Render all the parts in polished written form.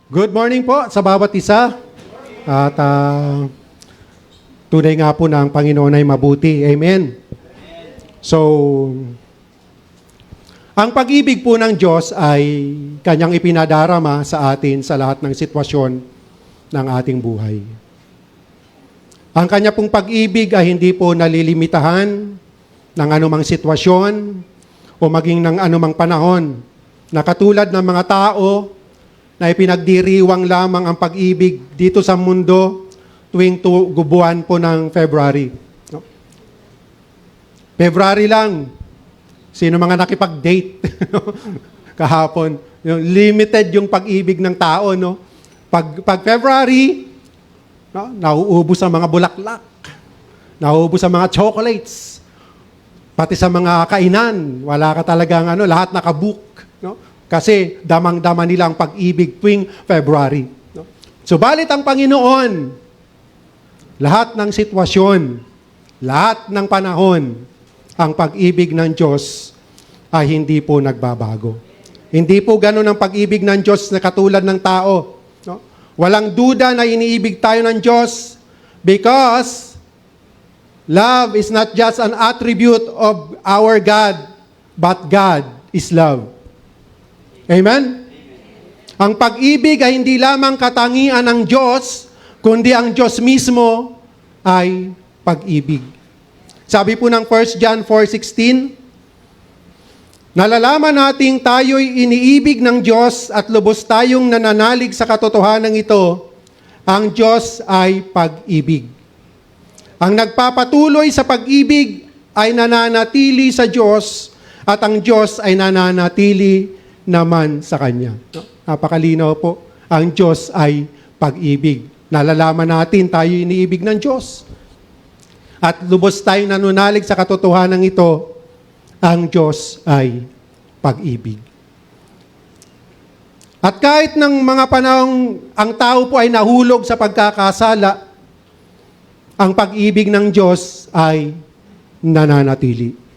Good morning po sa bawat isa. At tunay nga po na ang Panginoon ay mabuti. Amen. So, ang pag-ibig po ng Diyos ay Kanyang ipinadarama sa atin sa lahat ng sitwasyon ng ating buhay. Ang Kanya pong pag-ibig ay hindi po nalilimitahan ng anumang sitwasyon o maging ng anumang panahon na katulad ng mga tao na ipinagdiriwang lamang ang pag-ibig dito sa mundo tuwing buwan po ng February. No? February lang, sino mga nakipag-date kahapon? Limited yung pag-ibig ng tao. No? Pag February, no? Nauubos ang mga bulaklak, nauubos ang mga chocolates, pati sa mga kainan, wala ka talagang lahat nakabook. No? Kasi damang-dama nila ang pag-ibig tuwing February. No? Subalit ang Panginoon, lahat ng sitwasyon, lahat ng panahon, ang pag-ibig ng Diyos ay hindi po nagbabago. Hindi po ganun ang pag-ibig ng Diyos na katulad ng tao. No? Walang duda na iniibig tayo ng Diyos because love is not just an attribute of our God, but God is love. Amen? Ang pag-ibig ay hindi lamang katangian ng Diyos, kundi ang Diyos mismo ay pag-ibig. Sabi po ng 1 John 4:16, nalalaman nating tayo'y iniibig ng Diyos at lubos tayong nananalig sa katotohanan ito, ang Diyos ay pag-ibig. Ang nagpapatuloy sa pag-ibig ay nananatili sa Diyos at ang Diyos ay nananatili naman sa Kanya. Napakalinaw po. Ang Diyos ay pag-ibig. Nalalaman natin tayo iniibig ng Diyos. At lubos tayong nanunalig sa katotohanan ito, ang Diyos ay pag-ibig. At kahit ng mga panahong ang tao po ay nahulog sa pagkakasala, ang pag-ibig ng Diyos ay nananatili.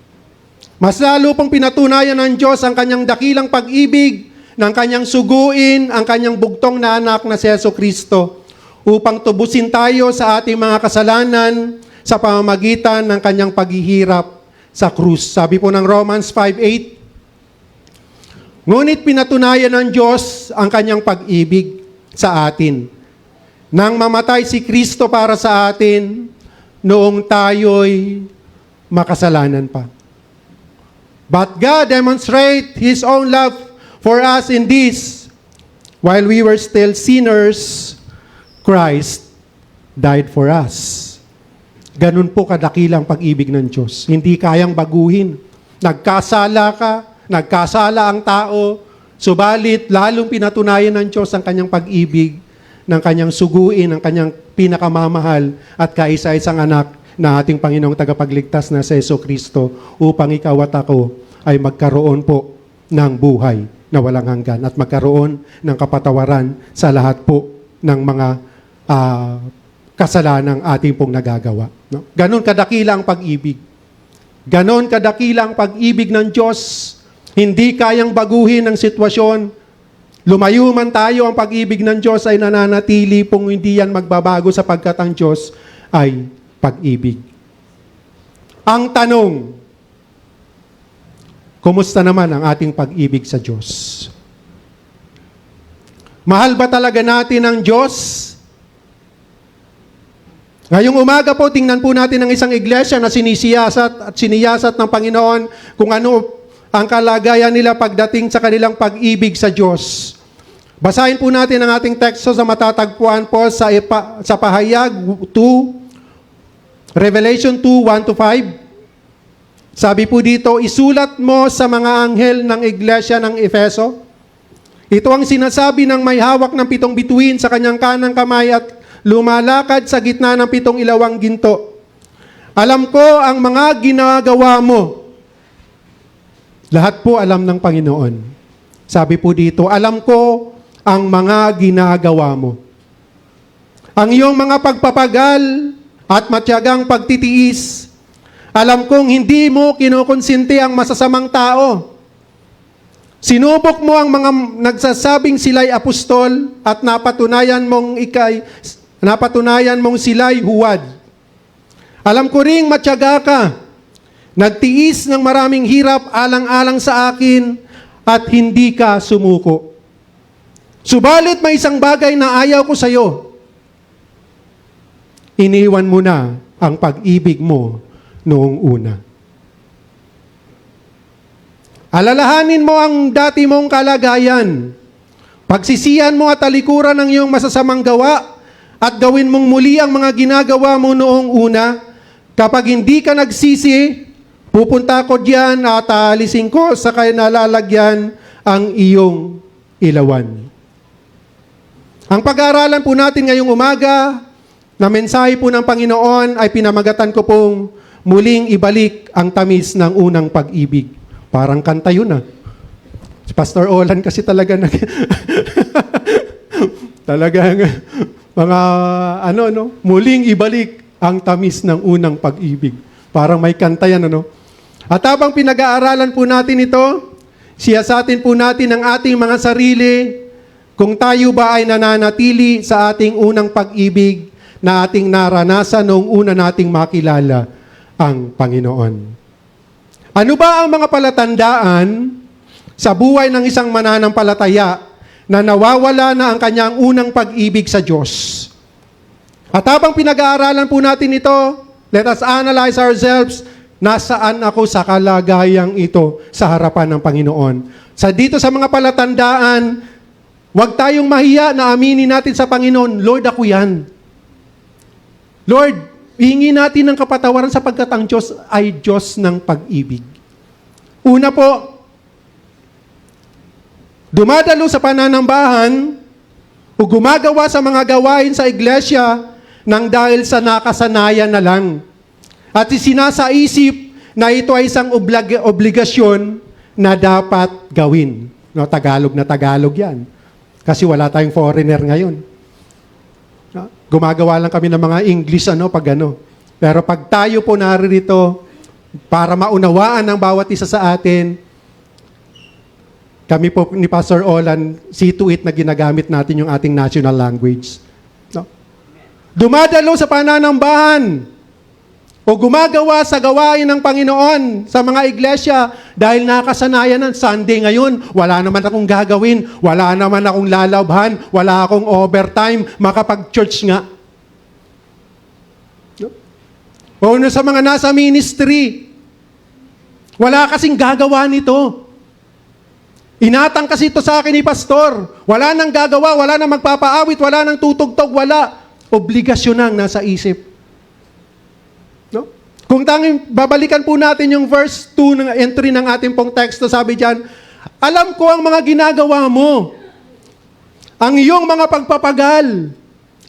Mas lalo pong pinatunayan ng Diyos ang kanyang dakilang pag-ibig ng kanyang suguin, ang kanyang bugtong na anak na si Jesucristo upang tubusin tayo sa ating mga kasalanan sa pamamagitan ng kanyang paghihirap sa krus. Sabi po ng Romans 5:8, ngunit pinatunayan ng Diyos ang kanyang pag-ibig sa atin nang mamatay si Kristo para sa atin noong tayo'y makasalanan pa. But God demonstrates His own love for us in this, while we were still sinners, Christ died for us. Ganun po kadakilang pag-ibig ng Diyos. Hindi kayang baguhin. Nagkasala ka, nagkasala ang tao, subalit lalong pinatunayan ng Diyos ang kanyang pag-ibig, ng kanyang suguin, ang kanyang pinakamamahal at kaisa-isang anak na ating Panginoong tagapagligtas na si Jesucristo upang ikaw at ako ay magkaroon po ng buhay na walang hanggan at magkaroon ng kapatawaran sa lahat po ng mga kasalanang ating pong nagagawa. No? Ganon kadakila ang pag-ibig. Ganon kadakila ang pag-ibig ng Diyos. Hindi kayang baguhin ang sitwasyon. Lumayo man tayo, ang pag-ibig ng Diyos ay nananatili pong hindi yan magbabago sapagkat ang Diyos ay pag-ibig. Ang tanong, kumusta naman ang ating pag-ibig sa Diyos? Mahal ba talaga natin ang Diyos? Ngayong umaga po, tingnan po natin ang isang iglesia na siniyasat ng Panginoon kung ano ang kalagayan nila pagdating sa kanilang pag-ibig sa Diyos. Basahin po natin ang ating teksto sa matatagpuan po sa Pahayag 2, Revelation 2:1-5. Sabi po dito, isulat mo sa mga anghel ng iglesia ng Efeso. Ito ang sinasabi ng may hawak ng 7 bituin sa kanyang kanang kamay at lumalakad sa gitna ng 7 ilawang ginto. Alam ko ang mga ginagawa mo. Lahat po alam ng Panginoon. Sabi po dito, alam ko ang mga ginagawa mo. Ang iyong mga pagpapagal at matyagang pagtitiis, alam kong hindi mo kinukonsinti ang masasamang tao. Sinubok mo ang mga nagsasabing sila'y apostol at napatunayan mong sila'y huwad. Alam ko ring matyaga ka, nagtiis ng maraming hirap alang-alang sa akin at hindi ka sumuko. Subalit may isang bagay na ayaw ko sa iyo. Iniwan mo na ang pag-ibig mo noong una. Alalahanin mo ang dati mong kalagayan. Pagsisihan mo at talikuran ng iyong masasamang gawa at gawin mong muli ang mga ginagawa mo noong una. Kapag hindi ka nagsisi, pupunta ko diyan at aalisin ko sa nalalagyan ang iyong ilawan. Ang pag-aaralan po natin ngayong umaga na mensahe po ng Panginoon ay pinamagatan ko pong muling ibalik ang tamis ng unang pag-ibig. Parang kanta yun Si Pastor Olan kasi talaga talagang mga muling ibalik ang tamis ng unang pag-ibig. Parang may kanta yan, At habang pinag-aaralan po natin ito, siyasatin po natin ang ating mga sarili kung tayo ba ay nananatili sa ating unang pag-ibig na ating naranasan noong una nating makilala ang Panginoon. Ano ba ang mga palatandaan sa buhay ng isang mananampalataya na nawawala na ang kanyang unang pag-ibig sa Diyos? At habang pinag-aaralan po natin ito, let us analyze ourselves, nasaan ako sa kalagayang ito sa harapan ng Panginoon. Dito sa mga palatandaan, huwag tayong mahiya na aminin natin sa Panginoon, Lord, ako yan. Lord, hihingi natin ng kapatawaran sapagkat ang Diyos ay Diyos ng pag-ibig. Una po, dumadalo sa pananambahan o gumagawa sa mga gawain sa iglesia nang dahil sa nakasanayan na lang. At isinasaisip na ito ay isang obligasyon na dapat gawin. Tagalog na Tagalog yan. Kasi wala tayong foreigner ngayon. Gumagawa lang kami ng mga English, Pero pag tayo po naririto, para maunawaan ng bawat isa sa atin, kami po ni Pastor Olan, see to it na ginagamit natin yung ating national language. Dumadalo sa pananambahan o gumagawa sa gawain ng Panginoon sa mga iglesia dahil nakasanayan ng Sunday ngayon, wala naman akong gagawin, wala naman akong lalabhan, wala akong overtime, makapag-church nga. O sa mga nasa ministry, wala kasing gagawa nito. Inatang kasi ito sa akin ni Pastor. Wala nang gagawa, wala nang magpapaawit, wala nang tutugtog, wala. Obligasyon nang nasa isip. Kung tanging babalikan po natin yung verse 2 ng entry ng ating pong teksto, sabi diyan, alam ko ang mga ginagawa mo, ang iyong mga pagpapagal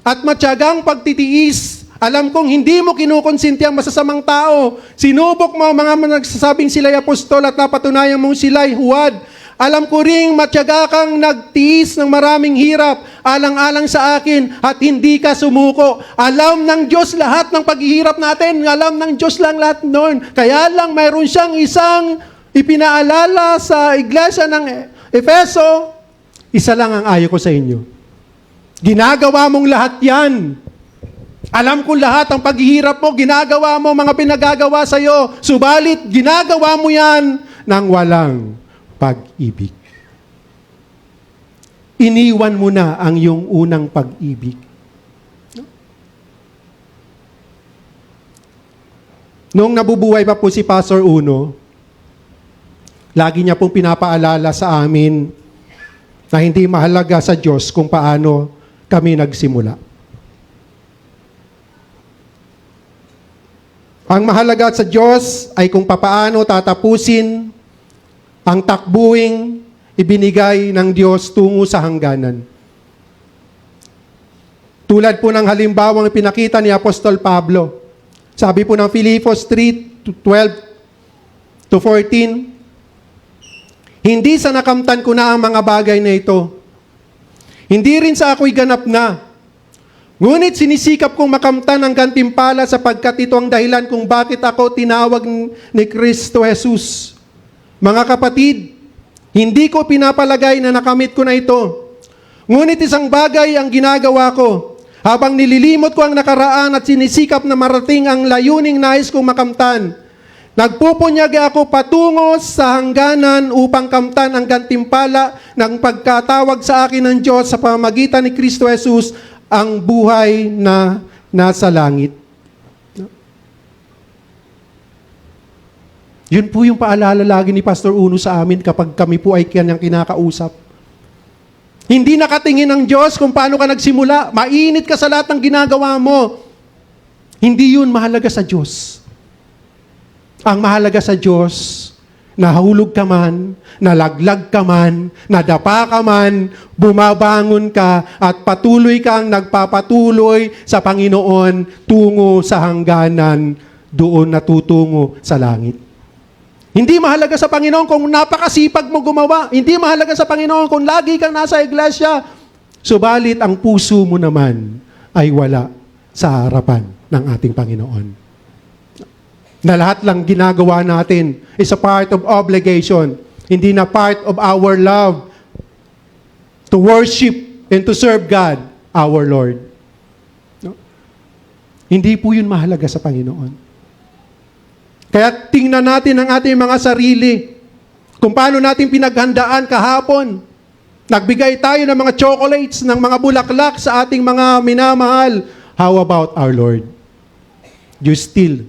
at matyagang pagtitiis. Alam kong hindi mo kinukonsinti ang masasamang tao. Sinubok mo ang mga nagsasabing sila'y apostol at napatunayan mong sila'y huwad. Alam ko ring matyaga kang nagtiis ng maraming hirap alang-alang sa akin at hindi ka sumuko. Alam ng Diyos lahat ng paghihirap natin. Alam ng Diyos lang lahat noon. Kaya lang mayroon siyang isang ipinaalala sa iglesia ng Efeso. Isa lang ang ayaw ko sa inyo. Ginagawa mong lahat yan. Alam ko lahat ang paghihirap mo, ginagawa mo mga pinagagawa sa iyo. Subalit, ginagawa mo yan nang walang pag-ibig. Iniwan mo na ang iyong unang pag-ibig. Noong nabubuhay pa po si Pastor Uno, lagi niya pong pinapaalala sa amin na hindi mahalaga sa Diyos kung paano kami nagsimula. Ang mahalaga sa Diyos ay kung papaano tatapusin ang takbuing ibinigay ng Diyos tungo sa hangganan. Tulad po ng halimbawang pinakita ni Apostol Pablo. Sabi po ng Filipos 3:12-14, hindi sa nakamtan ko na ang mga bagay na ito. Hindi rin sa ako'y ganap na. Ngunit sinisikap kong makamtan ang gantimpala sapagkat ito ang dahilan kung bakit ako tinawag ni Kristo Jesus. Mga kapatid, Hindi ko pinapalagay na nakamit ko na ito. Ngunit isang bagay ang ginagawa ko. Habang nililimot ko ang nakaraan at sinisikap na marating ang layuning nais kong makamtan, nagpupunyagi ako patungo sa hangganan upang kamtan ang gantimpala ng pagkatawag sa akin ng Diyos sa pamamagitan ni Kristo Jesus, ang buhay na nasa langit. Yun po yung paalala lagi ni Pastor Uno sa amin kapag kami po ay kanyang kinakausap. Hindi nakatingin ng Diyos kung paano ka nagsimula. Mainit ka sa lahat ng ginagawa mo. Hindi yun mahalaga sa Diyos. Ang mahalaga sa Diyos, nahulog ka man, nalaglag ka man, nadapa ka man, bumabangon ka, at patuloy kang nagpapatuloy sa Panginoon tungo sa hangganan, doon natutungo sa langit. Hindi mahalaga sa Panginoon kung napakasipag mo gumawa. Hindi mahalaga sa Panginoon kung lagi kang nasa iglesia. Subalit ang puso mo naman ay wala sa harapan ng ating Panginoon. Na lahat lang ginagawa natin is a part of obligation. Hindi na part of our love to worship and to serve God, our Lord. No? Hindi po yun mahalaga sa Panginoon. Kaya tingnan natin ang ating mga sarili. Kung paano natin pinaghandaan kahapon. Nagbigay tayo ng mga chocolates, ng mga bulaklak sa ating mga minamahal. How about our Lord? You still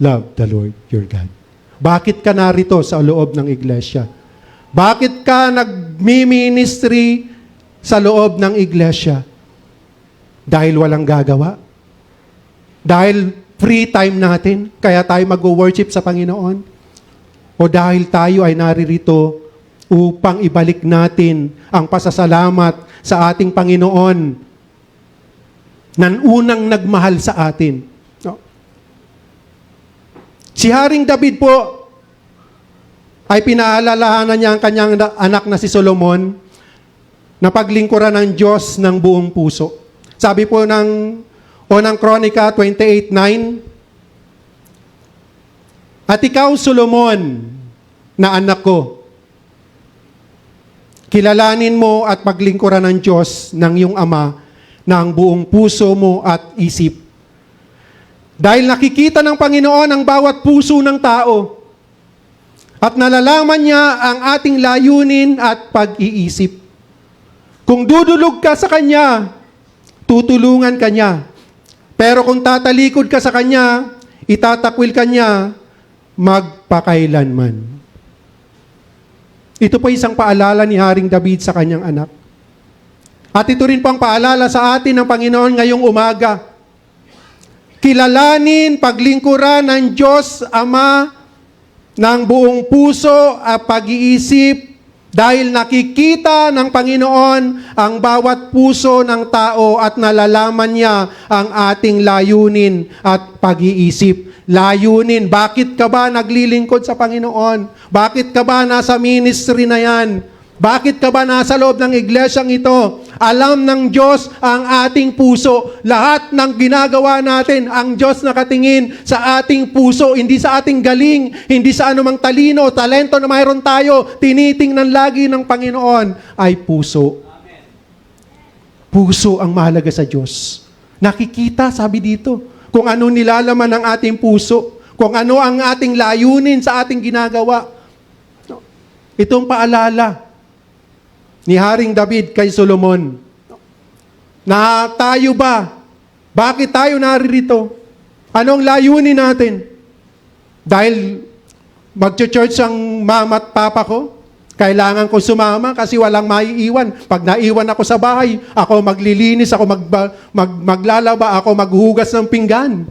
love the Lord your God. Bakit ka narito sa loob ng iglesia? Bakit ka nagmi-ministry sa loob ng iglesia? Dahil walang gagawa? Dahil free time natin, kaya tayo mag-worship sa Panginoon? O dahil tayo ay naririto upang ibalik natin ang pasasalamat sa ating Panginoon na unang nagmahal sa atin? No? Si Haring David po ay pinaalalahanan niya ang kanyang anak na si Solomon na paglingkuran ng Diyos ng buong puso. Sabi po ng Unang Kronika 28:9, at ikaw, Solomon, na anak ko, kilalanin mo at paglingkuran ng Diyos ng iyong ama na ang buong puso mo at isip. Dahil nakikita ng Panginoon ang bawat puso ng tao at nalalaman niya ang ating layunin at pag-iisip. Kung dudulog ka sa Kanya, tutulungan ka niya. Pero kung tatalikod ka sa Kanya, itatakwil ka niya magpakailanman. Ito po isang paalala ni Haring David sa kanyang anak. At ito rin po ang paalala sa atin ng Panginoon ngayong umaga. Kilalanin, paglingkuran ng Diyos Ama ng buong puso at pag-iisip dahil nakikita ng Panginoon ang bawat puso ng tao at nalalaman niya ang ating layunin at pag-iisip. Layunin, bakit ka ba naglilingkod sa Panginoon? Bakit ka ba nasa ministry na yan? Bakit ka ba nasa loob ng iglesyang ito? Alam ng Diyos ang ating puso. Lahat ng ginagawa natin, ang Diyos nakatingin sa ating puso, hindi sa ating galing, hindi sa anumang talino, talento na mayroon tayo, tinitingnan lagi ng Panginoon ay puso. Puso ang mahalaga sa Diyos. Nakikita, sabi dito, kung ano nilalaman ng ating puso, kung ano ang ating layunin sa ating ginagawa. Itong paalala ni Haring David kay Solomon, na tayo ba? Bakit tayo naririto? Anong layunin natin? Dahil mag-church ang mama at papa ko, kailangan ko sumama kasi walang maiiwan. Pag naiwan ako sa bahay, ako maglilinis, ako maglalaba, ako maghugas ng pinggan.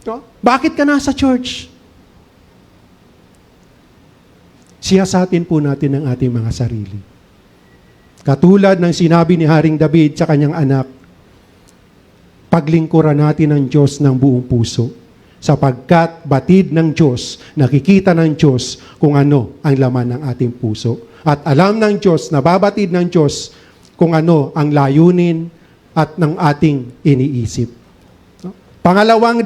No? Bakit ka nasa church? Siyasatin po natin ang ating mga sarili. Katulad ng sinabi ni Haring David sa kanyang anak, paglingkuran natin ang Diyos ng buong puso, sapagkat batid ng Diyos, nakikita ng Diyos kung ano ang laman ng ating puso. At alam ng Diyos, nababatid ng Diyos kung ano ang layunin at ng ating iniisip. Pangalawang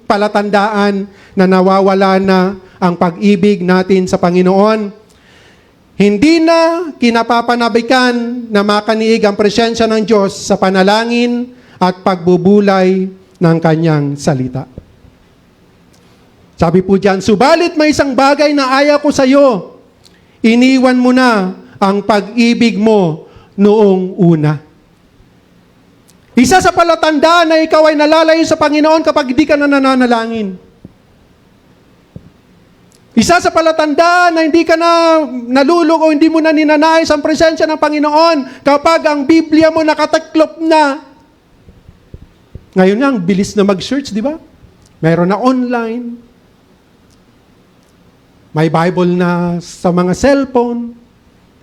palatandaan na nawawala na ang pag-ibig natin sa Panginoon Hindi na kinapapanabikan na makaniig ang presensya ng Diyos sa panalangin at pagbubulay ng kanyang salita. Sabi po diyan, subalit may isang bagay na ayaw ko sa iyo. Iniwan mo na ang pag-ibig mo noong una. Isa sa palatandaan na ikaw ay nalalayo sa Panginoon kapag hindi ka na nananalangin. Isa sa palatandaan na hindi ka na nalulog o hindi mo na ninanais ang presensya ng Panginoon kapag ang Biblia mo nakataklop na. Ngayon nga, ang bilis na mag-search, di ba? Mayroon na online. May Bible na sa mga cellphone.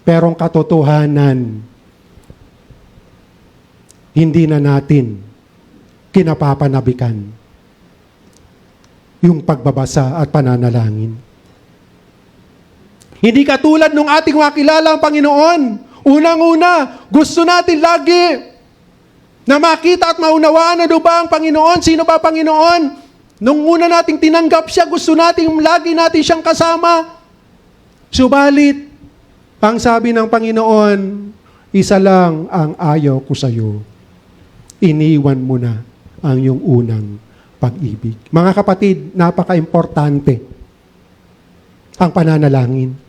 Pero ang katotohanan, hindi na natin kinapapanabikan yung pagbabasa at pananalangin. Hindi katulad nung ating makilala ang Panginoon. Unang-una, gusto natin lagi na makita at maunawaan ano ba ang Panginoon, sino ba Panginoon. Nung una nating tinanggap siya, gusto natin lagi natin siyang kasama. Subalit, ang sabi ng Panginoon, isa lang ang ayaw ko sa iyo. Iniwan mo na ang iyong unang pag-ibig. Mga kapatid, napaka-importante ang pananalangin.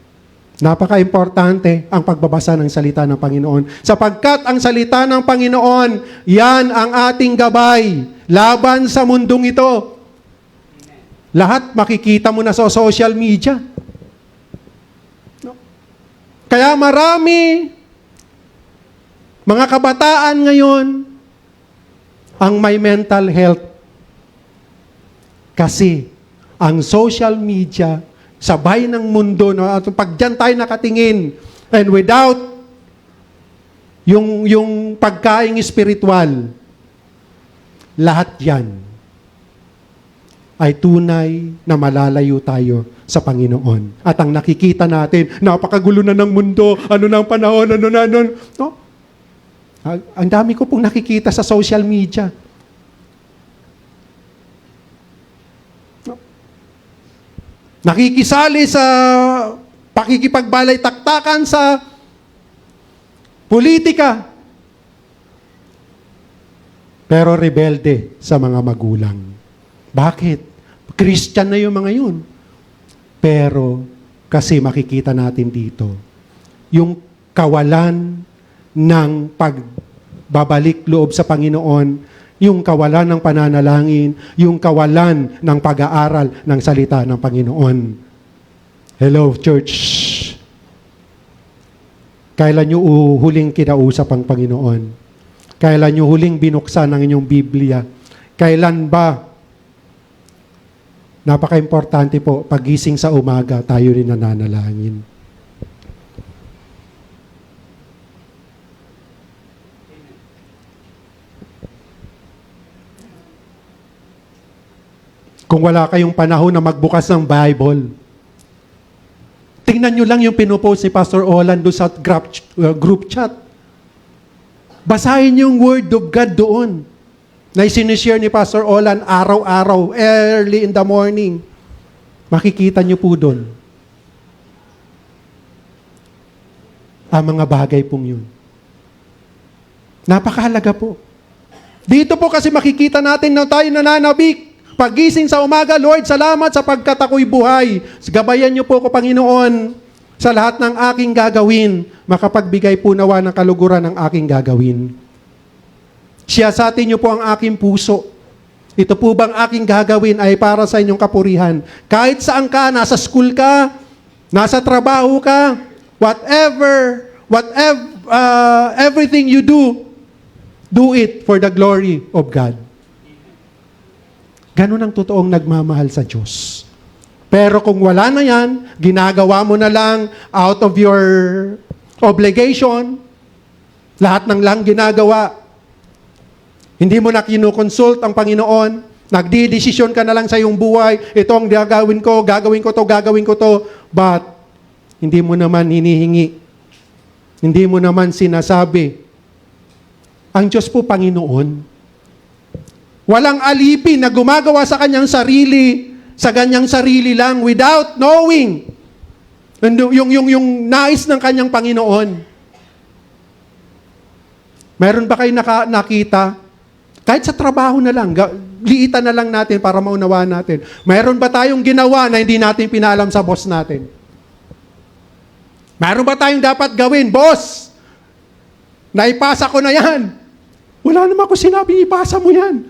Napaka-importante ang pagbabasa ng salita ng Panginoon. Sapagkat ang salita ng Panginoon, yan ang ating gabay laban sa mundong ito. Lahat makikita mo na sa social media. Kaya marami mga kabataan ngayon ang may mental health. Kasi ang social media sabay ng mundo, no? At pag dyan tayo nakatingin, and without yung pagkaing spiritual, lahat yan ay tunay na malalayo tayo sa Panginoon. At ang nakikita natin, napakagulo na ng mundo, ano na ang panahon, ano na, no? Ang dami ko pong nakikita sa social media. Nakikisali sa pakikipagbalay-taktakan sa politika. Pero rebelde sa mga magulang. Bakit? Christian na yung mga yun. Pero kasi makikita natin dito, yung kawalan ng pagbabalik loob sa Panginoon, yung kawalan ng pananalangin, yung kawalan ng pag-aaral ng salita ng Panginoon. Hello, church. Kailan nyo huling kinausap ang Panginoon? Kailan nyo huling binuksan ang inyong Biblia? Kailan ba? Napaka-importante po, pagising sa umaga, tayo rin nananalangin. Kung wala kayong panahon na magbukas ng Bible, tingnan nyo lang yung pinupost ni Pastor Olan doon sa group chat. Basahin yung Word of God doon na isinishare ni Pastor Olan araw-araw, early in the morning. Makikita nyo po doon ang mga bagay pong yun. Napakahalaga po. Dito po kasi makikita natin na tayo nananabik. Pagising sa umaga, Lord, salamat sapagkat ako'y buhay. Gabayan niyo po ko, Panginoon, sa lahat ng aking gagawin. Makapagbigay po nawa ng kaluguran ng aking gagawin. Siyasatin niyo po ang aking puso. Ito po bang aking gagawin ay para sa inyong kapurihan. Kahit saan ka, nasa school ka, nasa trabaho ka, everything you do it for the glory of God. Ganun ang totoong nagmamahal sa Diyos. Pero kung wala na yan, ginagawa mo na lang out of your obligation, lahat ng lang ginagawa. Hindi mo na kinukonsult ang Panginoon, nagdidesisyon ka na lang sa iyong buhay, ito ang gagawin ko to, but hindi mo naman hinihingi. Hindi mo naman sinasabi. Ang Diyos po, Panginoon, walang alipin na gumagawa sa kanyang sarili lang without knowing. Yung nais ng kanyang Panginoon. Meron ba kayo nakita? Kahit sa trabaho na lang, liitan na lang natin para maunawaan natin. Meron ba tayong ginawa na hindi natin pinaalam sa boss natin? Meron ba tayong dapat gawin? Boss, naipasa ko na yan. Wala naman ako sinabing ipasa mo yan.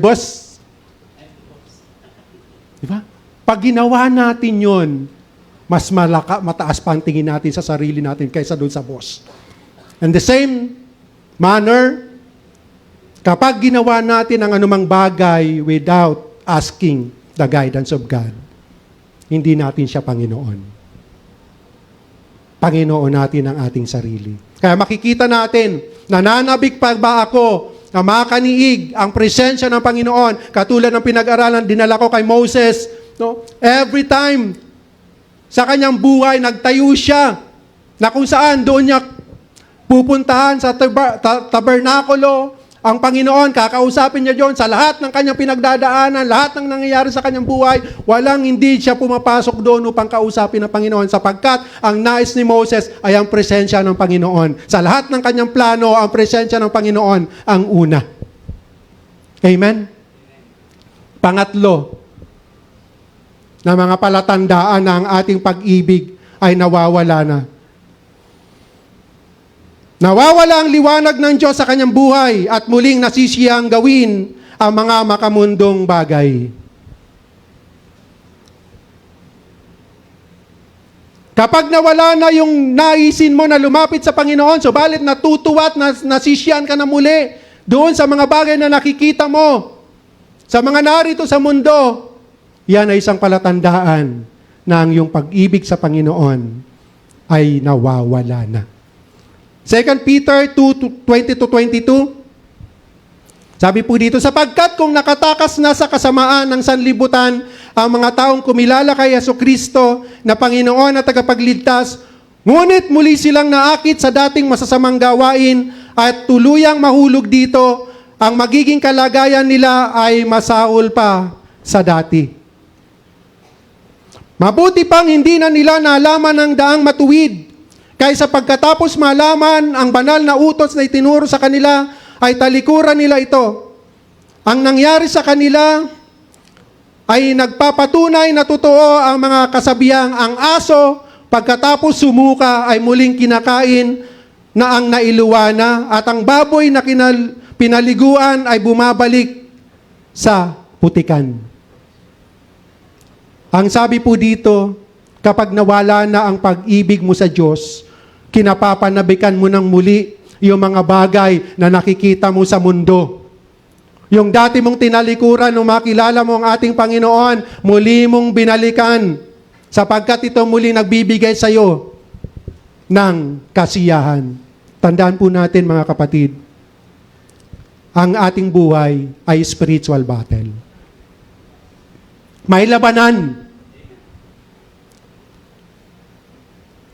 Boss, diba? Pag ginawa natin yon, mas mataas pa ang tingin natin sa sarili natin kaysa doon sa boss. And the same manner, kapag ginawa natin ang anumang bagay without asking the guidance of God, hindi natin siya Panginoon. Panginoon natin ang ating sarili. Kaya makikita natin, nananabik pa ba ako na makaniig ang presensya ng Panginoon, katulad ng pinag-aralan, dinala ko kay Moses, no? Every time, sa kanyang buhay, nagtayo siya, na kung saan doon niya pupuntahan sa tabernakulo, ang Panginoon, kakausapin niya doon sa lahat ng kanyang pinagdadaanan, lahat ng nangyayari sa kanyang buhay, walang hindi siya pumapasok doon upang kausapin ng Panginoon sapagkat ang nais ni Moses ay ang presensya ng Panginoon. Sa lahat ng kanyang plano, ang presensya ng Panginoon ang una. Amen? Pangatlo, na mga palatandaan na ang ating pag-ibig ay nawawala na. Nawawala ang liwanag ng Diyos sa kanyang buhay at muling nasisiyang gawin ang mga makamundong bagay. Kapag nawala na yung naisin mo na lumapit sa Panginoon, subalit natutuwa at nasisiyan ka na muli doon sa mga bagay na nakikita mo, sa mga narito sa mundo, yan ay isang palatandaan na ang iyong pag-ibig sa Panginoon ay nawawala na. 2 Peter 2:20-22, sabi po dito, sapagkat kung nakatakas na sa kasamaan ng sanlibutan ang mga taong kumilala kay Jesucristo na Panginoon at tagapagligtas, ngunit muli silang naakit sa dating masasamang gawain at tuluyang mahulog dito, ang magiging kalagayan nila ay masaol pa sa dati. Mabuti pang hindi na nila nalaman ang daang matuwid, kaysa pagkatapos malaman ang banal na utos na itinuro sa kanila, ay talikuran nila ito. Ang nangyari sa kanila ay nagpapatunay na totoo ang mga kasabihang ang aso, pagkatapos sumuka ay muling kinakain na ang nailuwana, at ang baboy na pinaliguan ay bumabalik sa putikan. Ang sabi po dito, kapag nawala na ang pag-ibig mo sa Diyos, kinapapanabikan mo ng muli yung mga bagay na nakikita mo sa mundo. Yung dati mong tinalikuran nung makilala mo ang ating Panginoon, muli mong binalikan sapagkat ito muli nagbibigay sa iyo ng kasiyahan. Tandaan po natin mga kapatid, ang ating buhay ay spiritual battle. May labanan.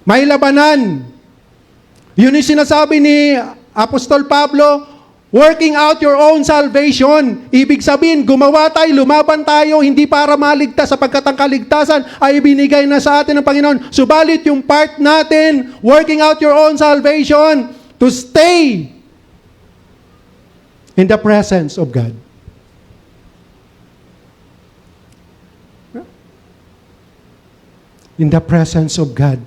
May labanan. Yun yung sinasabi ni Apostol Pablo, working out your own salvation. Ibig sabihin, gumawa tayo, lumaban tayo, hindi para maligtas sapagkat ang kaligtasan ay ibinigay na sa atin ng Panginoon. Subalit yung part natin, working out your own salvation, to stay in the presence of God. In the presence of God.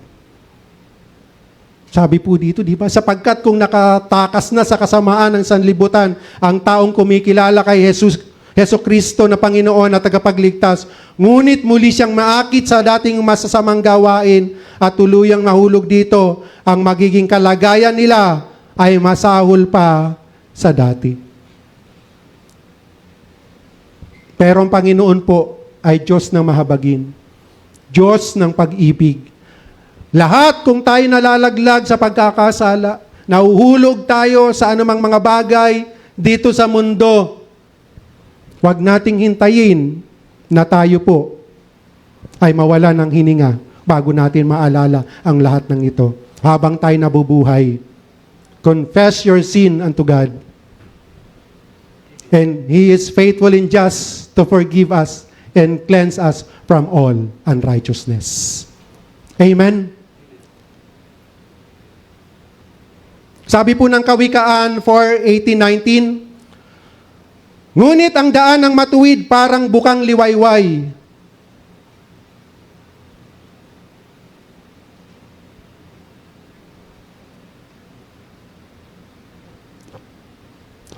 Sabi po dito, di ba? Sapagkat kung nakatakas na sa kasamaan ng sanlibutan ang taong kumikilala kay Hesus Kristo na Panginoon at tagapagligtas, ngunit muli siyang maakit sa dating masasamang gawain at tuluyang nahulog dito, ang magiging kalagayan nila ay masahol pa sa dati. Pero ang Panginoon po ay Diyos ng mahabagin, Diyos ng pag-ibig. Lahat kung tayo nalalaglag sa pagkakasala, nahuhulog tayo sa anumang mga bagay dito sa mundo, huwag nating hintayin na tayo po ay mawala ng hininga bago natin maalala ang lahat ng ito. Habang tayo nabubuhay, confess your sin unto God. And He is faithful and just to forgive us and cleanse us from all unrighteousness. Amen? Sabi po ng Kawikaan 4:18-19, ngunit ang daan ng matuwid parang bukang liwayway.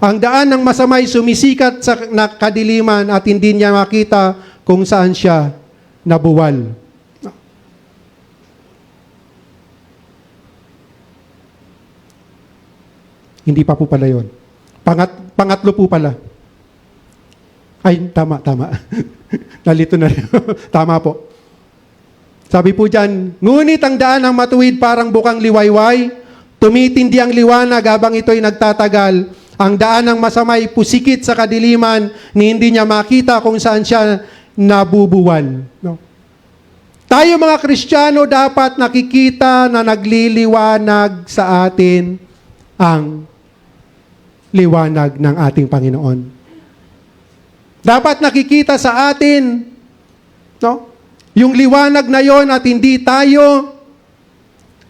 Ang daan ng masamay sumisikat sa kadiliman at hindi niya makita kung saan siya nabuwal. Hindi pa po pala yun. Pangatlo po pala. Ay, tama. Nalito na rin. Tama po. Sabi po dyan, ngunit ang daan ng matuwid parang bukang liwayway, tumitindi ang liwanag habang ito'y nagtatagal. Ang daan ng masamay pusikit sa kadiliman ni hindi niya makita kung saan siya nabubuwal. No? Tayo mga Kristiyano dapat nakikita na nagliliwanag sa atin ang liwanag ng ating Panginoon. Dapat nakikita sa atin, no? Yung liwanag na yon at hindi tayo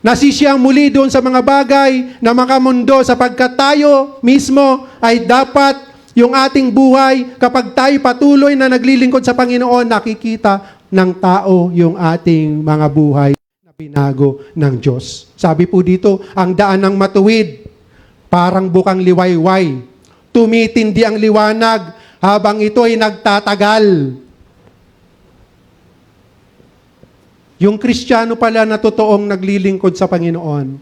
nasisiyang muli doon sa mga bagay na makamundo sapagkat tayo mismo ay dapat yung ating buhay kapag tayo patuloy na naglilingkod sa Panginoon, nakikita ng tao yung ating mga buhay na binago ng Diyos. Sabi po dito, ang daan ng matuwid, parang bukang liwayway. Tumitindi ang liwanag habang ito ay nagtatagal. Yung Kristiyano pala na totoong naglilingkod sa Panginoon,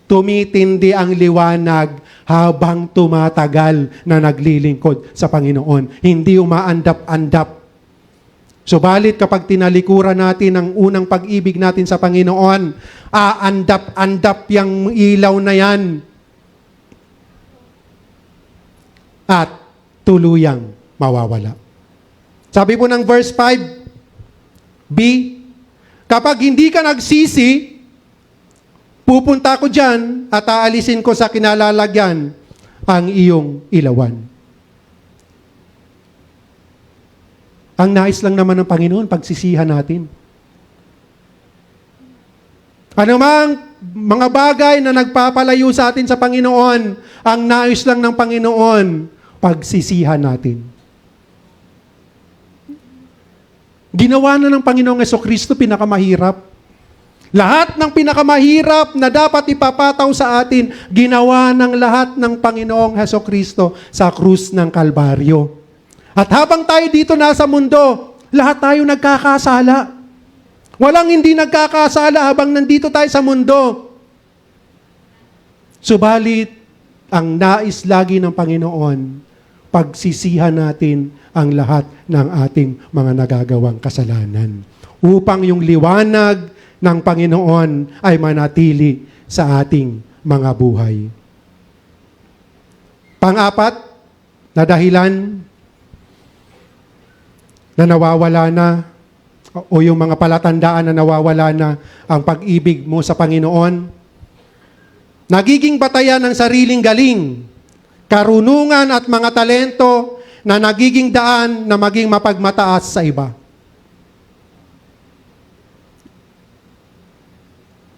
tumitindi ang liwanag habang tumatagal na naglilingkod sa Panginoon. Hindi umaandap-andap. Subalit kapag tinalikuran natin ang unang pag-ibig natin sa Panginoon, aandap-andap yung ilaw na yan. At tuluyang mawawala. Sabi po ng verse 5b, kapag hindi ka nagsisi, pupunta ko dyan at aalisin ko sa kinalalagyan ang iyong ilawan. Ang nais lang naman ng Panginoon, pagsisihan natin. Anumang mga bagay na nagpapalayo sa atin sa Panginoon, ang nais lang ng Panginoon, pagsisihan natin. Ginawa na ng Panginoong Jesucristo pinakamahirap. Lahat ng pinakamahirap na dapat ipapataw sa atin, ginawa ng lahat ng Panginoong Jesucristo sa krus ng Kalbaryo. At habang tayo dito nasa mundo, lahat tayo nagkakasala. Walang hindi nagkakasala habang nandito tayo sa mundo. Subalit, ang nais lagi ng Panginoon, pagsisihan natin ang lahat ng ating mga nagagawang kasalanan upang yung liwanag ng Panginoon ay manatili sa ating mga buhay. Pang-apat na dahilan na nawawala na o yung mga palatandaan na nawawala na ang pag-ibig mo sa Panginoon, nagiging batayan ng sariling galing, karunungan at mga talento na nagiging daan na maging mapagmataas sa iba.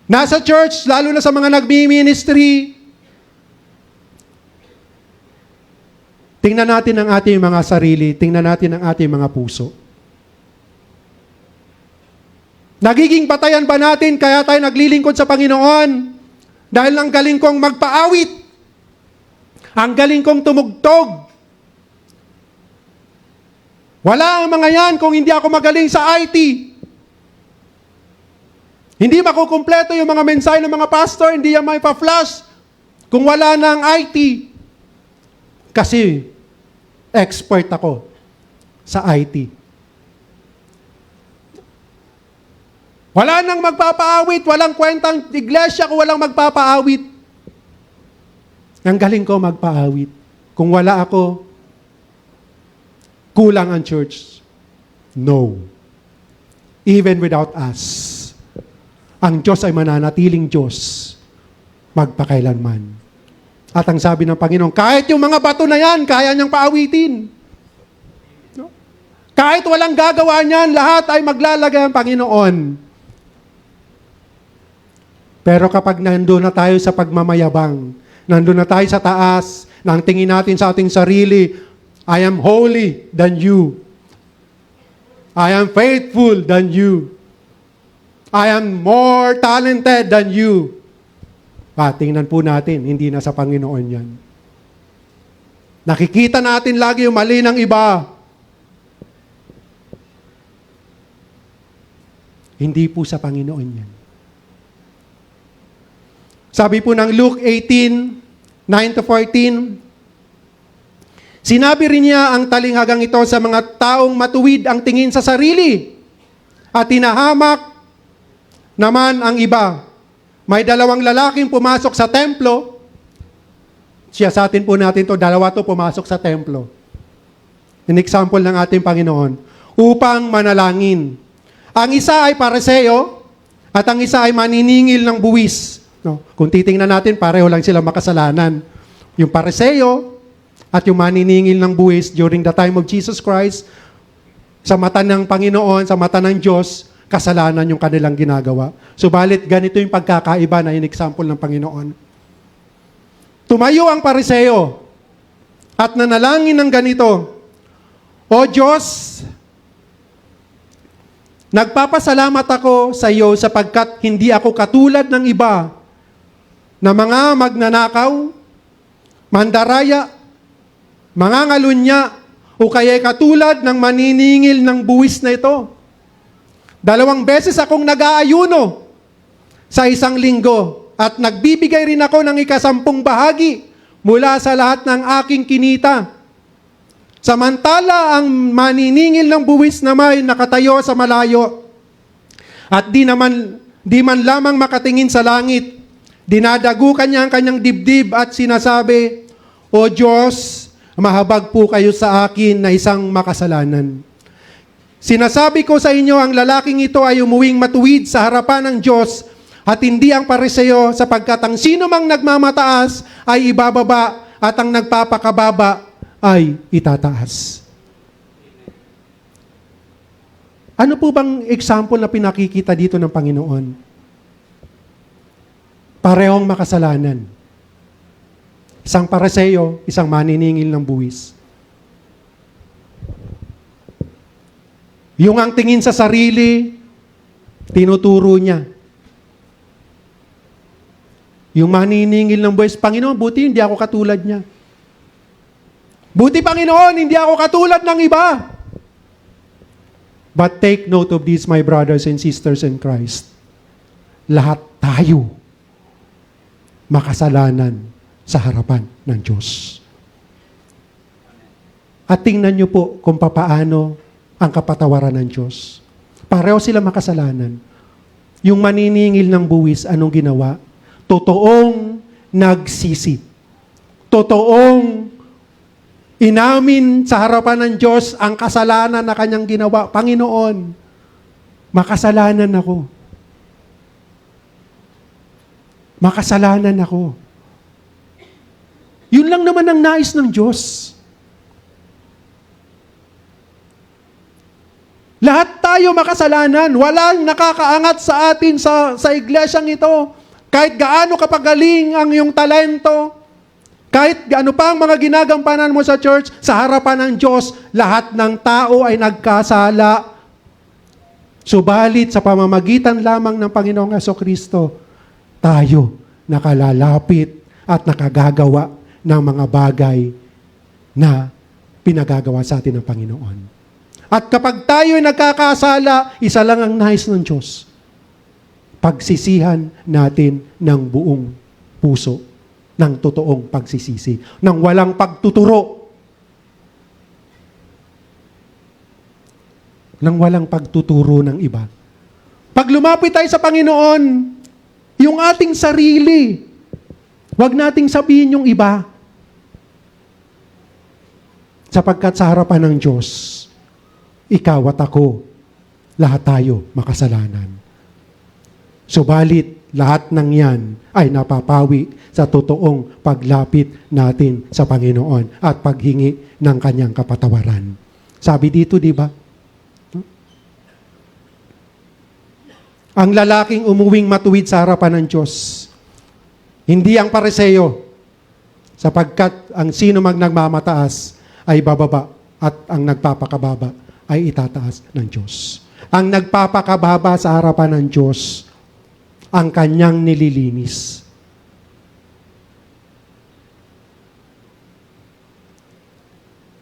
Nasa church, lalo na sa mga nagmi-ministry, tingnan natin ang ating mga sarili, tingnan natin ang ating mga puso. Nagiging batayan ba natin kaya tayo naglilingkod sa Panginoon? Dahil ang galing kong magpaawit, ang galing kong tumugtog. Wala ang mga yan kung hindi ako magaling sa IT. Hindi makukumpleto yung mga mensahe ng mga pastor, hindi yan may pa-flash kung wala ng IT. Kasi expert ako sa IT. Wala nang magpapaawit, walang kwentang iglesia kung walang magpapaawit. Ang galing ko magpaawit. Kung wala ako, kulang ang church. No. Even without us, ang Diyos ay mananatiling Diyos magpakailanman. At ang sabi ng Panginoon, kahit yung mga bato na yan, kaya niyang paawitin. Kahit walang gagawa niyan, lahat ay maglalagay ang Panginoon. Pero kapag nandun na tayo sa pagmamayabang, nandun na tayo sa taas, nang tingin natin sa ating sarili, I am holy than you. I am faithful than you. I am more talented than you. Tingnan po natin, hindi na sa Panginoon yan. Nakikita natin lagi yung mali ng iba. Hindi po sa Panginoon yan. Sabi po ng Luke 18, 9-14, sinabi rin niya ang talinghagang ito sa mga taong matuwid ang tingin sa sarili at tinahamak naman ang iba. May dalawang lalaking pumasok sa templo. Siya sa atin po natin to, dalawa to pumasok sa templo. An example ng ating Panginoon. Upang manalangin. Ang isa ay pariseo at ang isa ay maniningil ng buwis. No? Kung titingnan natin, pareho lang sila makasalanan. Yung pariseo at yung maniningil ng buwis during the time of Jesus Christ, sa mata ng Panginoon, sa mata ng Diyos, kasalanan yung kanilang ginagawa. Subalit, ganito yung pagkakaiba na in-example ng Panginoon. Tumayo ang pariseo at nanalangin ng ganito, O Diyos, nagpapasalamat ako sa iyo sapagkat hindi ako katulad ng iba na mga magnanakaw, mandaraya, mga ngalunya, o kaya'y katulad ng maniningil ng buwis na ito. 2 beses akong nag-aayuno sa isang linggo at nagbibigay rin ako ng 10 bahagi mula sa lahat ng aking kinita. Samantala, ang maniningil ng buwis na may nakatayo sa malayo at di man lamang makatingin sa langit, dinadagukan niya ang kanyang dibdib at sinasabi, O Diyos, mahabag po kayo sa akin na isang makasalanan. Sinasabi ko sa inyo, ang lalaking ito ay umuwing matuwid sa harapan ng Diyos at hindi ang pariseo sapagkat ang sino mang nagmamataas ay ibababa at ang nagpapakababa ay itataas. Ano po bang example na pinakikita dito ng Panginoon? Parehong makasalanan. Isang pariseo, isang maniningil ng buwis. Yung ang tingin sa sarili, tinuturo niya. Yung maniningil ng buwis, Panginoon, buti hindi ako katulad niya. Buti, Panginoon, hindi ako katulad ng iba. But take note of this, my brothers and sisters in Christ. Lahat tayo makasalanan sa harapan ng Diyos. At tingnan niyo po kung papaano ang kapatawaran ng Diyos. Pareho sila makasalanan. Yung maniningil ng buwis, anong ginawa? Totoong nagsisi. Totoong inamin sa harapan ng Diyos ang kasalanan na kanyang ginawa. Panginoon, makasalanan ako. Makasalanan ako. Yun lang naman ang nais ng Diyos. Lahat tayo makasalanan. Walang nakakaangat sa atin sa iglesyang ito. Kahit gaano kapagaling ang iyong talento, kahit gaano pa ang mga ginagampanan mo sa church, sa harapan ng Diyos, lahat ng tao ay nagkasala. Subalit sa pamamagitan lamang ng Panginoong Jesucristo, tayo nakalalapit at nakagagawa ng mga bagay na pinagagawa sa atin ng Panginoon. At kapag tayo ay nagkakasala, isa lang ang nais ng Diyos. Pagsisihan natin ng buong puso, ng totoong pagsisisi, ng walang pagtuturo. Ng walang pagtuturo ng iba. Pag lumapit tayo sa Panginoon, yung ating sarili, wag nating sabihin yung iba. Sapagkat sa harapan ng Diyos, ikaw at ako, lahat tayo makasalanan. Subalit, lahat ng yan ay napapawi sa totoong paglapit natin sa Panginoon at paghingi ng kanyang kapatawaran. Sabi dito, di ba? ang lalaking umuwing matuwid sa harapan ng Diyos. Hindi ang Pariseo, sapagkat ang sino mang nagmamataas ay bababa at ang nagpapakababa ay itataas ng Diyos. Ang nagpapakababa sa harapan ng Diyos, ang kanyang nililinis.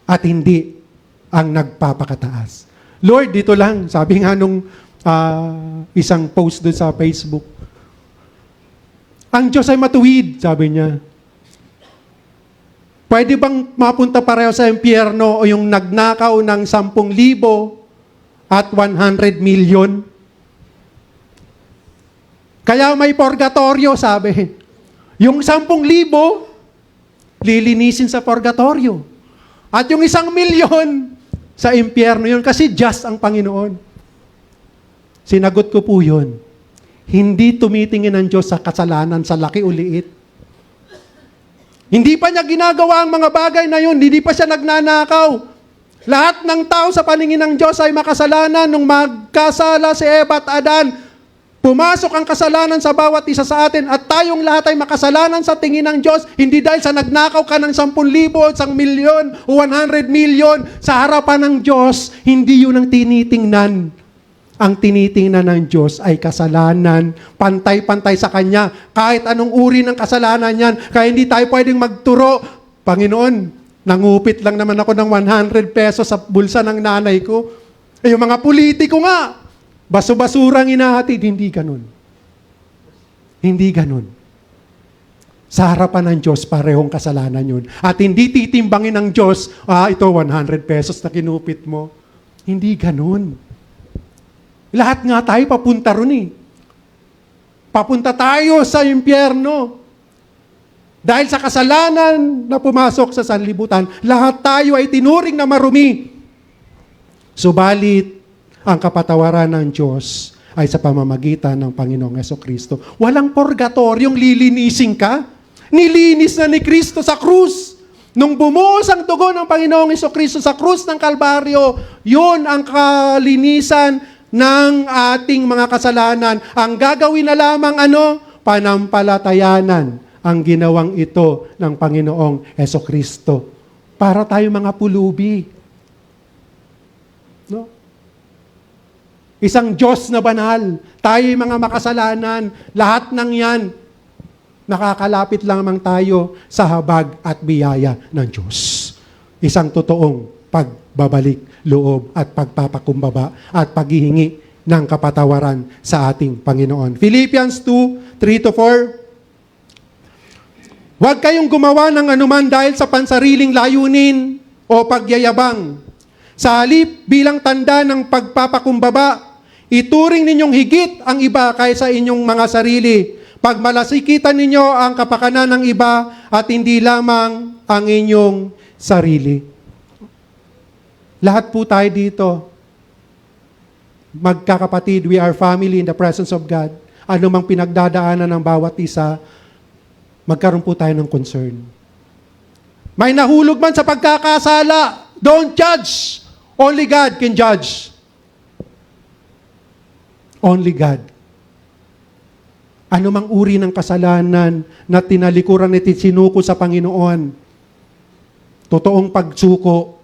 At hindi ang nagpapakataas. Lord, dito lang, sabi nga nung isang post doon sa Facebook, ang Diyos ay matuwid, sabi niya. Pwede bang mapunta pareho sa impyerno o yung nagnakaw ng 10,000 at 100 million? Kaya may purgatorio, sabi. Yung 10,000, lilinisin sa purgatorio. At yung 1,000,000, sa impyerno yun. Kasi just ang Panginoon. Sinagot ko po yun. Hindi tumitingin ang Diyos sa kasalanan, sa laki o liit. Hindi pa niya ginagawa ang mga bagay na yun. Hindi pa siya nagnanakaw. Lahat ng tao sa paningin ng Diyos ay makasalanan. Nung magkasala si Eva at Adan, pumasok ang kasalanan sa bawat isa sa atin at tayong lahat ay makasalanan sa tingin ng Diyos. Hindi dahil sa nagnakaw ka ng 10,000, 1,000,000 o 100 million sa harapan ng Diyos, hindi yun ang tinitingnan. Ang tinitingnan ng Diyos ay kasalanan, pantay-pantay sa Kanya. Kahit anong uri ng kasalanan yan, kaya hindi tayo pwedeng magturo. Panginoon, nangupit lang naman ako ng 100 pesos sa bulsa ng nanay ko. Eh, yung mga politiko nga, baso-basurang inahatid. Hindi ganun. Hindi ganun. Sa harapan ng Diyos, parehong kasalanan yun. At hindi titimbangin ng Diyos, ito 100 pesos na kinupit mo. Hindi ganun. Lahat nga tayo papunta ron eh. Papunta tayo sa impyerno. Dahil sa kasalanan na pumasok sa sanlibutan, lahat tayo ay tinuring na marumi. Subalit, ang kapatawaran ng Diyos ay sa pamamagitan ng Panginoong Hesukristo. Walang purgatoryong lilinisin ka. Nilinis na ni Kristo sa krus. Nung bumuhos ang dugo ng Panginoong Hesukristo sa krus ng Kalbaryo, yun ang kalinisan ng ating mga kasalanan. Ang gagawin na lamang panampalatayanan ang ginawang ito ng Panginoong Hesukristo. Para tayo mga pulubi. No? Isang Diyos na banal. Tayo'y mga makasalanan. Lahat ng yan, nakakalapit lamang tayo sa habag at biyaya ng Diyos. Isang totoong pagbabalik loob at pagpapakumbaba at paghihingi ng kapatawaran sa ating Panginoon. Philippians 2:3-4. Huwag kayong gumawa ng anuman dahil sa pansariling layunin o pagyayabang. Sa halip bilang tanda ng pagpapakumbaba, ituring ninyong higit ang iba kaysa inyong mga sarili. Pagmalasikitan ninyo ang kapakanan ng iba at hindi lamang ang inyong sarili. Lahat po tayo dito, magkakapatid, we are family in the presence of God. Ano mang pinagdadaanan ng bawat isa, magkaroon po tayo ng concern. May nahulog man sa pagkakasala, don't judge. Only God can judge. Only God. Ano mang uri ng kasalanan na tinalikuran at sinuko sa Panginoon, totoong pagsuko,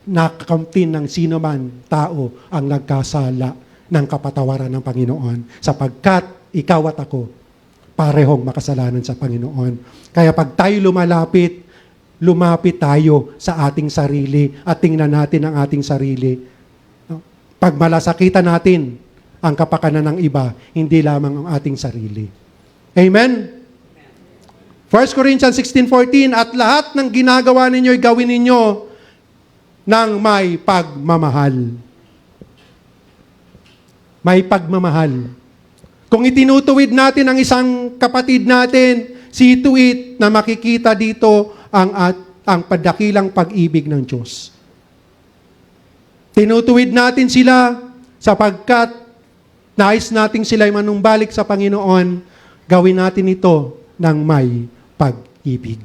nakakamtin ng sino man tao ang nagkasala ng kapatawaran ng Panginoon. Sapagkat ikaw at ako, parehong makasalanan sa Panginoon. Kaya pag tayo lumapit tayo sa ating sarili at tingnan natin ang ating sarili. Pag malasakitan natin ang kapakanan ng iba, hindi lamang ang ating sarili. Amen? 1 Corinthians 16:14, at lahat ng ginagawa ninyo ay gawin ninyo ng may pagmamahal. May pagmamahal. Kung itinutuwid natin ang isang kapatid natin, see to it na makikita dito ang padakilang pag-ibig ng Diyos. Tinutuwid natin sila sapagkat nais nating sila'y manumbalik sa Panginoon, gawin natin ito ng may pag-ibig.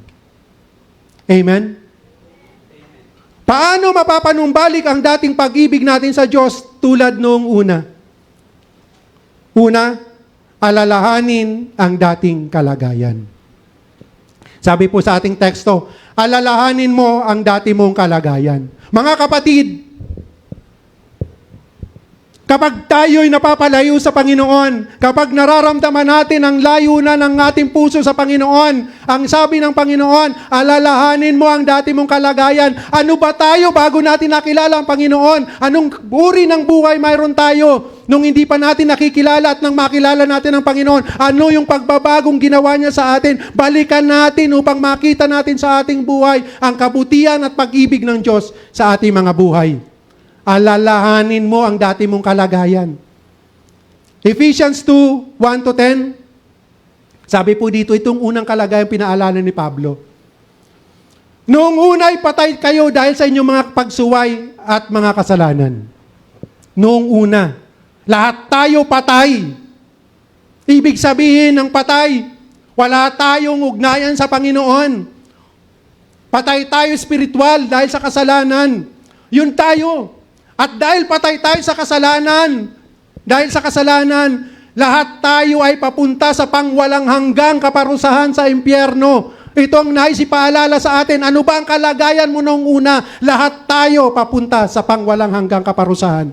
Amen? Paano mapapanumbalik ang dating pag-ibig natin sa Diyos tulad noong una? Una, alalahanin ang dating kalagayan. Sabi po sa ating teksto, alalahanin mo ang dati mong kalagayan. Mga kapatid, kapag tayo'y napapalayo sa Panginoon, kapag nararamdaman natin ang layunan ng ating puso sa Panginoon, ang sabi ng Panginoon, alalahanin mo ang dati mong kalagayan. Ano ba tayo bago natin nakilala ang Panginoon? Anong uri ng buhay mayroon tayo nung hindi pa natin nakikilala at nang makilala natin ang Panginoon? Ano yung pagbabagong ginawa niya sa atin? Balikan natin upang makita natin sa ating buhay ang kabutihan at pag-ibig ng Diyos sa ating mga buhay. Alalahanin mo ang dati mong kalagayan. Ephesians 2, 1-10. Sabi po dito, itong unang kalagayan pinaalala ni Pablo. Noong una'y patay kayo dahil sa inyong mga pagsuway at mga kasalanan. Noong una, lahat tayo patay. Ibig sabihin ng patay, wala tayong ugnayan sa Panginoon. Patay tayo spiritual dahil sa kasalanan. Yun tayo. At dahil patay tayo sa kasalanan, lahat tayo ay papunta sa pangwalang hanggang kaparusahan sa impyerno. Ito ang nais ipaalala sa atin. Ano ba ang kalagayan mo noong una? Lahat tayo papunta sa pangwalang hanggang kaparusahan.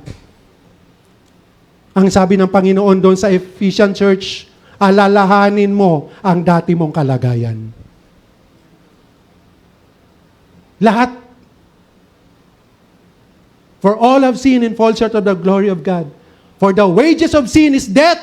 Ang sabi ng Panginoon doon sa Ephesian Church, alalahanin mo ang dati mong kalagayan. Lahat. For all have sinned and fall short of the glory of God. For the wages of sin is death.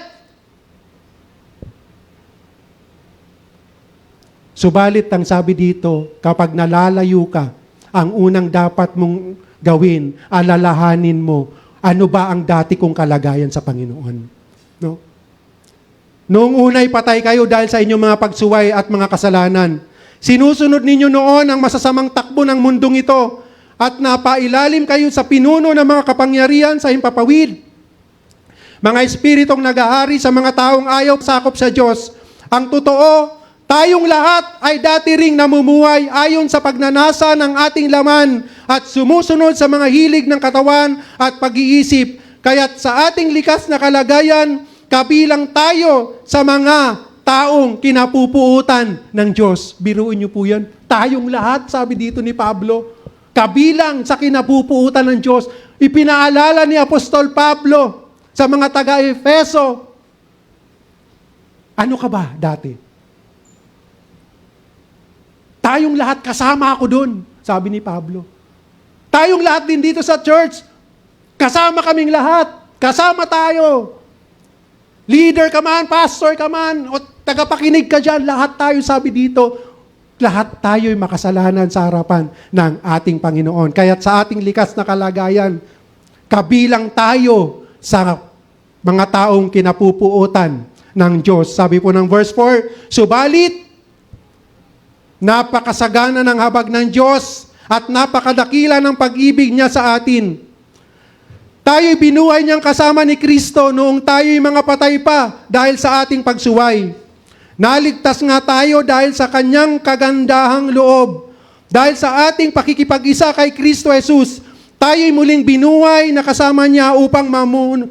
Subalit ang sabi dito, kapag nalalayo ka, ang unang dapat mong gawin, alalahanin mo, ano ba ang dati kong kalagayan sa Panginoon? No? Noong una'y patay kayo dahil sa inyong mga pagsuway at mga kasalanan. Sinusunod ninyo noon ang masasamang takbo ng mundong ito at napailalim kayo sa pinuno ng mga kapangyarihan sa himpapawid. Mga espiritong nag-ahari sa mga taong ayaw sakop sa Diyos. Ang totoo, tayong lahat ay dati ring namumuhay ayon sa pagnanasa ng ating laman at sumusunod sa mga hilig ng katawan at pag-iisip. Kaya't sa ating likas na kalagayan, kabilang tayo sa mga taong kinapupuutan ng Diyos. Biruin niyo po yan. Tayong lahat, sabi dito ni Pablo, kabilang sa kinapupuutan ng Diyos. Ipinaalala ni Apostol Pablo sa mga taga-Efeso. Ano ka ba dati? Tayong lahat, kasama ako doon, sabi ni Pablo. Tayong lahat din dito sa church, kasama kaming lahat. Kasama tayo. Leader ka man, pastor ka man, o tagapakinig ka dyan, lahat tayo, sabi dito, lahat tayo'y makasalanan sa harapan ng ating Panginoon. Kaya't sa ating likas na kalagayan, kabilang tayo sa mga taong kinapupuutan ng Diyos. Sabi po ng verse 4, subalit, napakasagana ng habag ng Diyos at napakadakila ng pag-ibig niya sa atin. Tayo'y binuhay niyang kasama ni Kristo noong tayo'y mga patay pa dahil sa ating pagsuway. Naligtas nga tayo dahil sa kanyang kagandahang loob. Dahil sa ating pakikipag-isa kay Kristo Jesus, tayo'y muling binuhay na kasama niya upang mamuno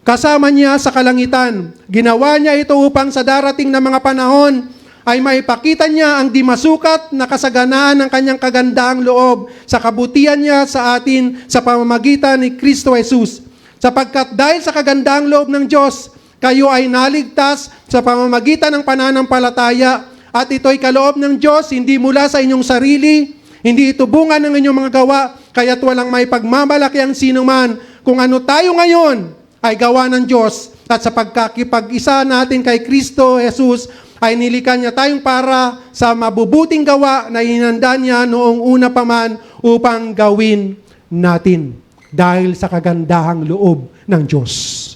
kasama niya sa kalangitan. Ginawa niya ito upang sa darating na mga panahon ay maipakita niya ang di masukat na kasaganaan ng kanyang kagandahang loob sa kabutihan niya sa atin sa pamamagitan ni Kristo Jesus. Sapagkat dahil sa kagandahang loob ng Diyos, kayo ay naligtas sa pamamagitan ng pananampalataya at ito'y kaloob ng Diyos, hindi mula sa inyong sarili, hindi ito bunga ng inyong mga gawa, kaya't walang may pagmamalaki ang sinuman. Kung ano tayo ngayon ay gawa ng Diyos at sa pagkakipag-isa natin kay Kristo Jesus ay nilikha niya tayong para sa mabubuting gawa na hinanda niya noong una pa man upang gawin natin dahil sa kagandahang loob ng Diyos.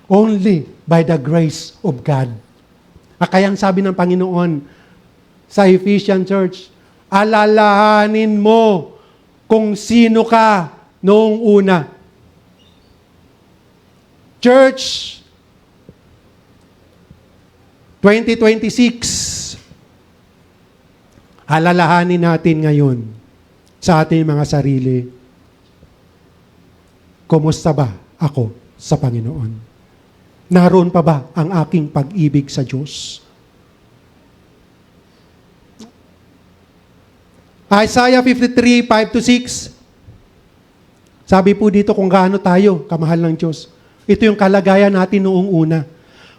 Only by the grace of God. Kayang sabi ng Panginoon sa Ephesian Church, alalahanin mo kung sino ka noong una. Church, 2026, alalahanin natin ngayon sa ating mga sarili. kumusta ba ako sa Panginoon? Naroon pa ba ang aking pag-ibig sa Diyos? Isaiah 53, 5-6. Sabi po dito kung gaano tayo kamahal ng Diyos. Ito yung kalagayan natin noong una.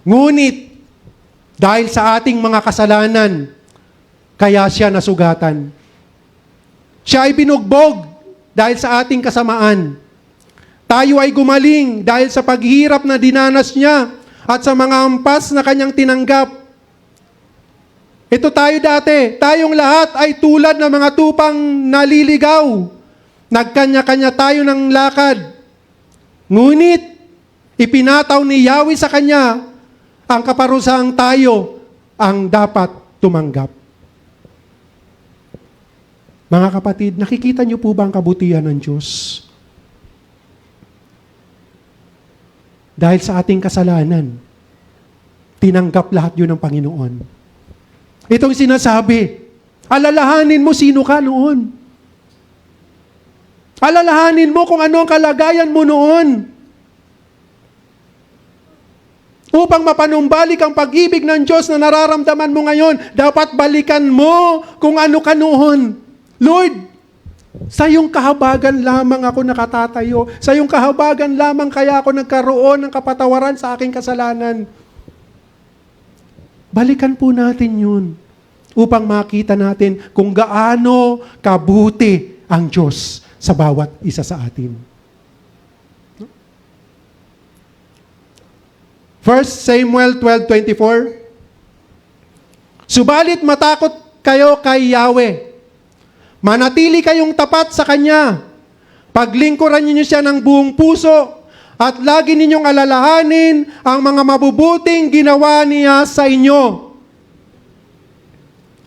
Ngunit, dahil sa ating mga kasalanan, kaya siya nasugatan. Siya ay binugbog dahil sa ating kasamaan. Tayo ay gumaling dahil sa paghihirap na dinanas niya at sa mga ampas na kanyang tinanggap. Ito tayo dati, tayong lahat ay tulad ng mga tupang naliligaw. Nagkanya-kanya tayo ng lakad. Ngunit, ipinataw ni Yahweh sa kanya ang kaparusahang tayo ang dapat tumanggap. Mga kapatid, nakikita niyo po ba ang kabutihan ng Diyos? Dahil sa ating kasalanan, tinanggap lahat yun ng Panginoon. Itong sinasabi, alalahanin mo sino ka noon. Alalahanin mo kung ano ang kalagayan mo noon. Upang mapanumbalik ang pag-ibig ng Diyos na nararamdaman mo ngayon, dapat balikan mo kung ano ka noon. Lord, sa iyong kahabagan lamang ako nakatatayo. Sa iyong kahabagan lamang kaya ako nagkaroon ng kapatawaran sa aking kasalanan. Balikan po natin yun upang makita natin kung gaano kabuti ang Diyos sa bawat isa sa atin. 1 Samuel 12:24. Subalit matakot kayo kay Yahweh. Manatili kayong tapat sa Kanya. Paglingkuran ninyo siya ng buong puso at lagi ninyong alalahanin ang mga mabubuting ginawa niya sa inyo.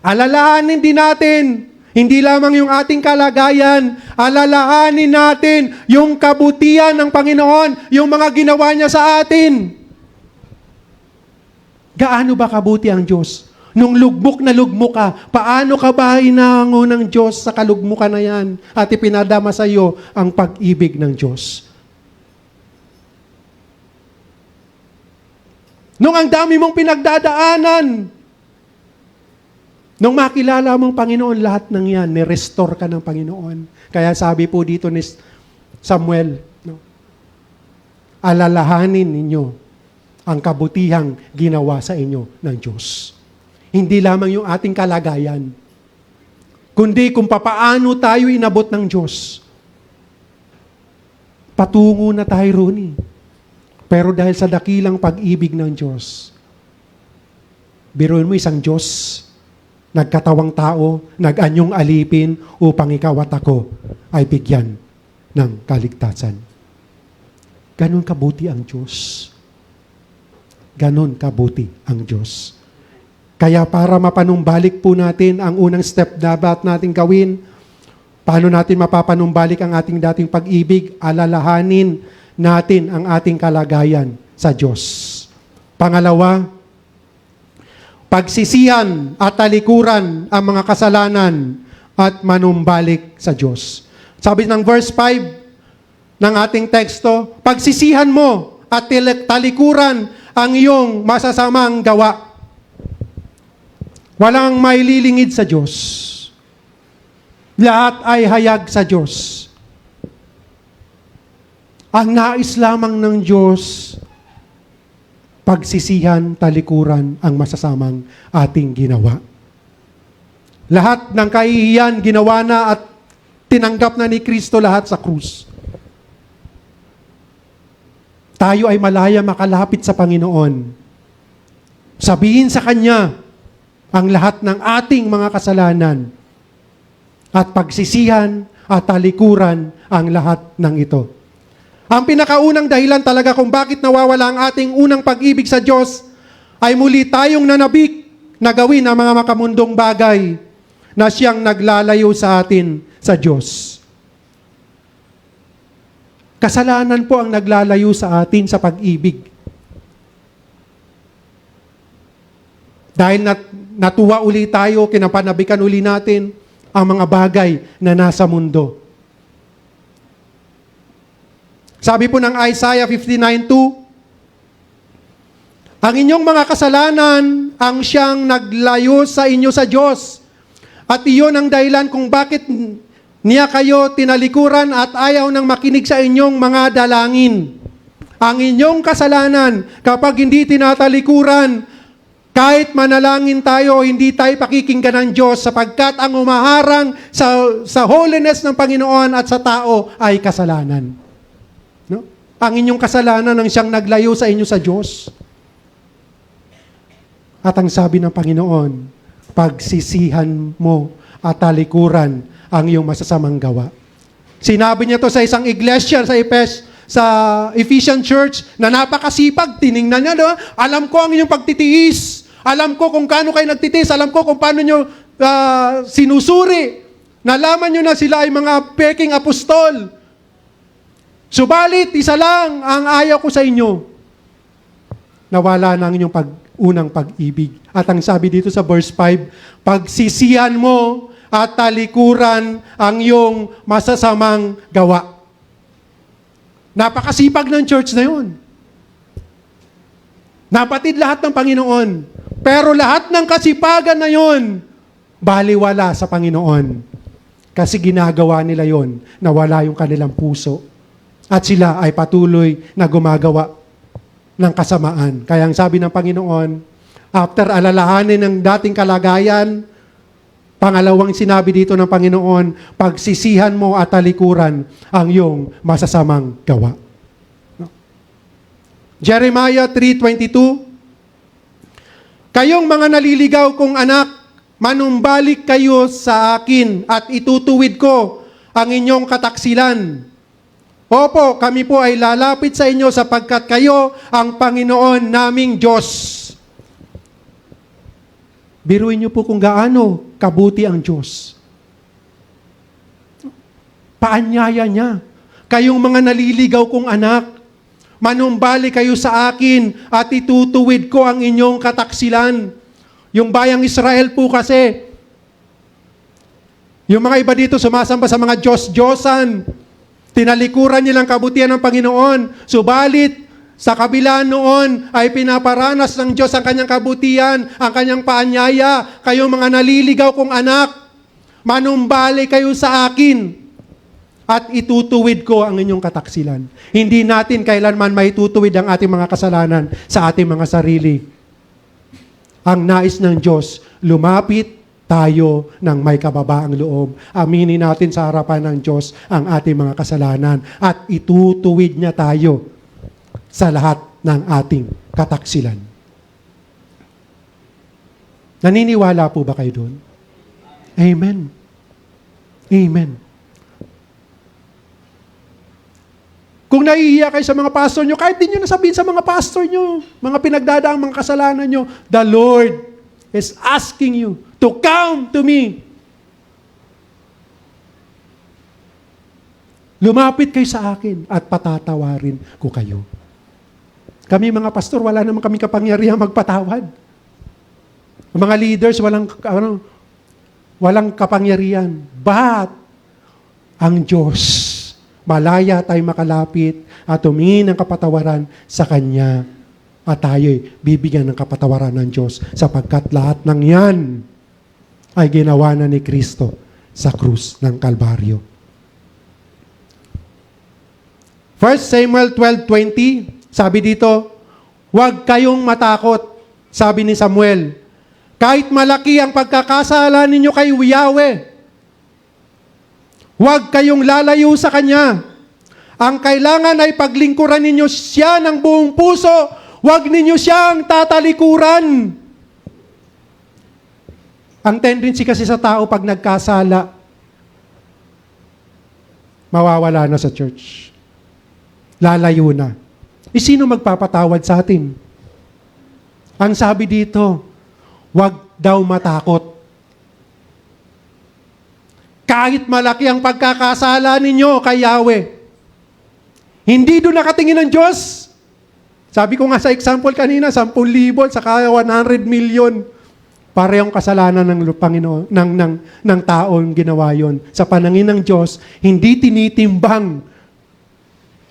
Alalahanin din natin, hindi lamang yung ating kalagayan, alalahanin natin yung kabutihan ng Panginoon, yung mga ginawa niya sa atin. Gaano ba kabuti ang Diyos? Nung lugmok na lugmok ka, paano ka ba hinango ng Diyos sa kalugmukan na yan at ipinadama sa iyo ang pag-ibig ng Diyos? Nung ang dami mong pinagdadaanan, nung makilala mong Panginoon, lahat ng yan, ni-restore ka ng Panginoon. Kaya sabi po dito ni Samuel, no, alalahanin ninyo ang kabutihang ginawa sa inyo ng Diyos. Hindi lamang yung ating kalagayan, kundi kung papaano tayo inabot ng Diyos. Patungo na tayo roon. Pero dahil sa dakilang pag-ibig ng Diyos, biruin mo isang Diyos, nagkatawang tao, nag-anyong alipin upang ikaw at ako ay bigyan ng kaligtasan. Ganon kabuti ang Diyos. Ganon kabuti ang Diyos. Kaya para mapanumbalik po natin ang unang step dapat natin gawin, paano natin mapapanumbalik ang ating dating pag-ibig, alalahanin natin ang ating kalagayan sa Diyos. Pangalawa, pagsisihan at talikuran ang mga kasalanan at manumbalik sa Diyos. Sabi ng verse 5 ng ating teksto, pagsisihan mo at talikuran ang iyong masasamang gawa. Walang maililingid sa Diyos. Lahat ay hayag sa Diyos. Ang nais lamang ng Diyos, pagsisihan, talikuran ang masasamang ating ginawa. Lahat ng kahihiyan ginawa na at tinanggap na ni Kristo lahat sa krus. Tayo ay malaya makalapit sa Panginoon. Sabihin sa Kanya ang lahat ng ating mga kasalanan at pagsisihan at talikuran ang lahat ng ito. Ang pinakaunang dahilan talaga kung bakit nawawala ang ating unang pag-ibig sa Diyos ay muli tayong nanabik na gawin ang mga makamundong bagay na siyang naglalayo sa atin sa Diyos. Kasalanan po ang naglalayo sa atin sa pag-ibig. Dahil natuwa uli tayo, kinapanabikan uli natin ang mga bagay na nasa mundo. Sabi po ng Isaiah 59:2, ang inyong mga kasalanan ang siyang naglayo sa inyo sa Diyos. At iyon ang dahilan kung bakit niya kayo tinalikuran at ayaw nang makinig sa inyong mga dalangin. Ang inyong kasalanan, kapag hindi tinatalikuran, kahit manalangin tayo, hindi tayo pakikinggan ng Diyos sapagkat ang umaharang sa holiness ng Panginoon at sa tao ay kasalanan. No? Ang inyong kasalanan ang siyang naglayo sa inyo sa Diyos. At ang sabi ng Panginoon, pagsisihan mo at talikuran ang iyong masasamang gawa. Sinabi niya to sa isang iglesia sa Ephesian Church na napakasipag. Tiningnan niya, no? Alam ko ang inyong pagtitiis. Alam ko kung kaano kayo nagtitiis. Alam ko kung paano nyo sinusuri. Nalaman nyo na sila ay mga peking apostol. Subalit, isa lang ang ayaw ko sa inyo. Nawala na ang inyong unang pag-ibig. At ang sabi dito sa verse 5, pagsisihan mo at talikuran ang iyong masasamang gawa. Napakasipag ng church na yun. Napatid lahat ng Panginoon. Pero lahat ng kasipagan na yun, baliwala sa Panginoon. Kasi ginagawa nila yon na wala yung kanilang puso. At sila ay patuloy na gumagawa ng kasamaan. Kaya ang sabi ng Panginoon, after alalahanin ng dating kalagayan, pangalawang sinabi dito ng Panginoon, pagsisihan mo at talikuran ang iyong masasamang gawa. No? Jeremiah 3:22, kayong mga naliligaw kong anak, manumbalik kayo sa akin at itutuwid ko ang inyong kataksilan. Opo, kami po ay lalapit sa inyo sapagkat kayo ang Panginoon naming Diyos. Biruin niyo po kung gaano kabuti ang Diyos. Paanyaya niya. Kayong mga naliligaw kong anak, manumbali kayo sa akin at itutuwid ko ang inyong kataksilan. Yung bayang Israel po kasi, yung mga iba dito sumasamba sa mga Diyos-Diyosan, tinalikuran nilang kabutihan ng Panginoon. Subalit, sa kabila noon ay pinaparanas ng Diyos ang kanyang kabutihan, ang kanyang paanyaya. Kayong mga naliligaw kong anak, manumbali kayo sa akin at itutuwid ko ang inyong kataksilan. Hindi natin kailanman maitutuwid ang ating mga kasalanan sa ating mga sarili. Ang nais ng Diyos, lumapit tayo ng may kababaang loob. Aminin natin sa harapan ng Diyos ang ating mga kasalanan at itutuwid niya tayo sa lahat ng ating kataksilan. Naniniwala po ba kayo doon? Amen. Amen. Kung nahihiya kayo sa mga pastor nyo, kahit din nyo nasabihin sa mga pastor nyo, mga pinagdadaang mga kasalanan nyo, the Lord is asking you to come to me. Lumapit kayo sa akin at patatawarin ko kayo. Kami mga pastor, wala naman kami kapangyarihan magpatawad. Mga leaders, walang kapangyarihan. But, ang Diyos, malaya tayo makalapit at tumingin ng kapatawaran sa Kanya at tayo'y bibigyan ng kapatawaran ng Diyos sapagkat lahat ng yan ay ginawa na ni Kristo sa krus ng Kalbaryo. 1 Samuel 12:20, sabi dito, huwag kayong matakot, sabi ni Samuel, kahit malaki ang pagkakasala ninyo kay Yahweh. Huwag kayong lalayo sa Kanya. Ang kailangan ay paglingkuran ninyo siya ng buong puso. Huwag ninyo siyang tatalikuran. Ang tendency kasi sa tao pag nagkasala, mawawala na sa church. Lalayo na. Sino magpapatawad sa atin? Ang sabi dito, huwag daw matakot. Kahit malaki ang pagkakasala ninyo kay Yahweh, hindi doon nakatingin ng Diyos. Sabi ko nga sa example kanina, 10,000 saka 100 million. Parehong kasalanan ng Panginoon, ng taong ginawa yon. Sa panangin ng Diyos, hindi tinitimbang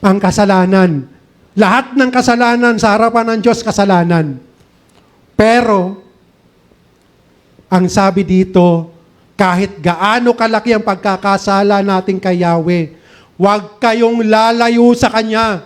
ang kasalanan. Lahat ng kasalanan sa harapan ng Diyos, kasalanan. Pero, ang sabi dito, kahit gaano kalaki ang pagkakasala natin kay Yahweh, huwag kayong lalayo sa Kanya.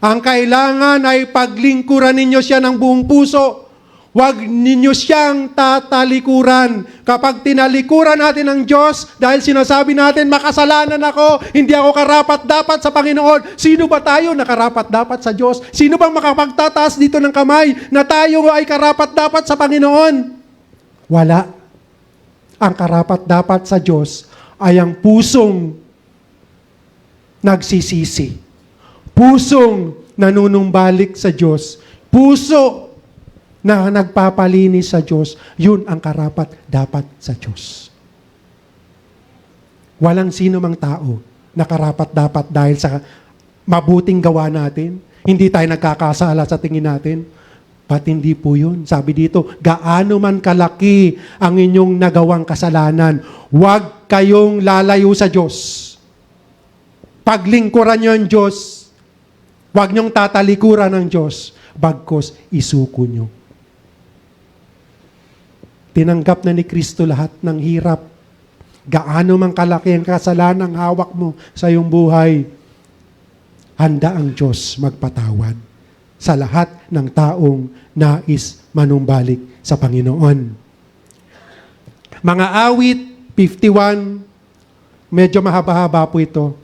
Ang kailangan ay paglingkuran ninyo siya ng buong puso. Huwag ninyo siyang tatalikuran. Kapag tinalikuran natin ang Diyos, dahil sinasabi natin, makasalanan ako, hindi ako karapat-dapat sa Panginoon. Sino ba tayo na karapat-dapat sa Diyos? Sino bang makapagtataas dito ng kamay na tayo ay karapat-dapat sa Panginoon? Wala. Ang karapat-dapat sa Diyos ay ang pusong nagsisisi. Pusong nanunumbalik sa Diyos. Puso na nagpapalinis sa Diyos. Yun ang karapat-dapat sa Diyos. Walang sino mang tao na karapat-dapat dahil sa mabuting gawa natin. Hindi tayo nagkakasala sa tingin natin. Ba't hindi po yun? Sabi dito, gaano man kalaki ang inyong nagawang kasalanan, huwag kayong lalayo sa Diyos. Paglingkuran nyo ang Diyos, huwag niyong tatalikuran ng Diyos, bagkos isuko nyo. Tinanggap na ni Kristo lahat ng hirap. Gaano man kalaki ang kasalanang hawak mo sa iyong buhay, handa ang Diyos magpatawad sa lahat ng taong nais manumbalik sa Panginoon. Mga awit, 51, medyo mahaba-haba po ito,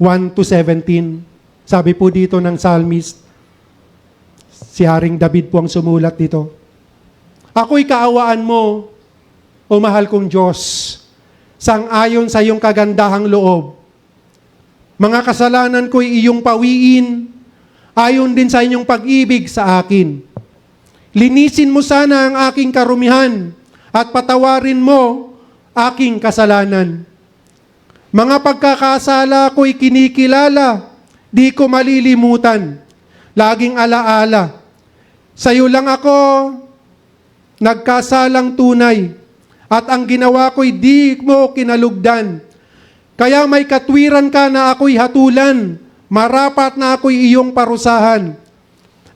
1 to 17. Sabi po dito ng psalmist, si Haring David po ang sumulat dito, ako'y kaawaan mo, o mahal kong Diyos, sang-ayon sa iyong kagandahang loob. Mga kasalanan ko'y iyong pawiin, ayon din sa inyong pag-ibig sa akin. Linisin mo sana ang aking karumihan, at patawarin mo aking kasalanan. Mga pagkakasala ko'y kinikilala, di ko malilimutan, laging alaala. Sa iyo lang ako nagkasalang tunay, at ang ginawa ko'y di mo kinalugdan. Kaya may katwiran ka na ako'y hatulan, marapat na ako'y iyong parusahan.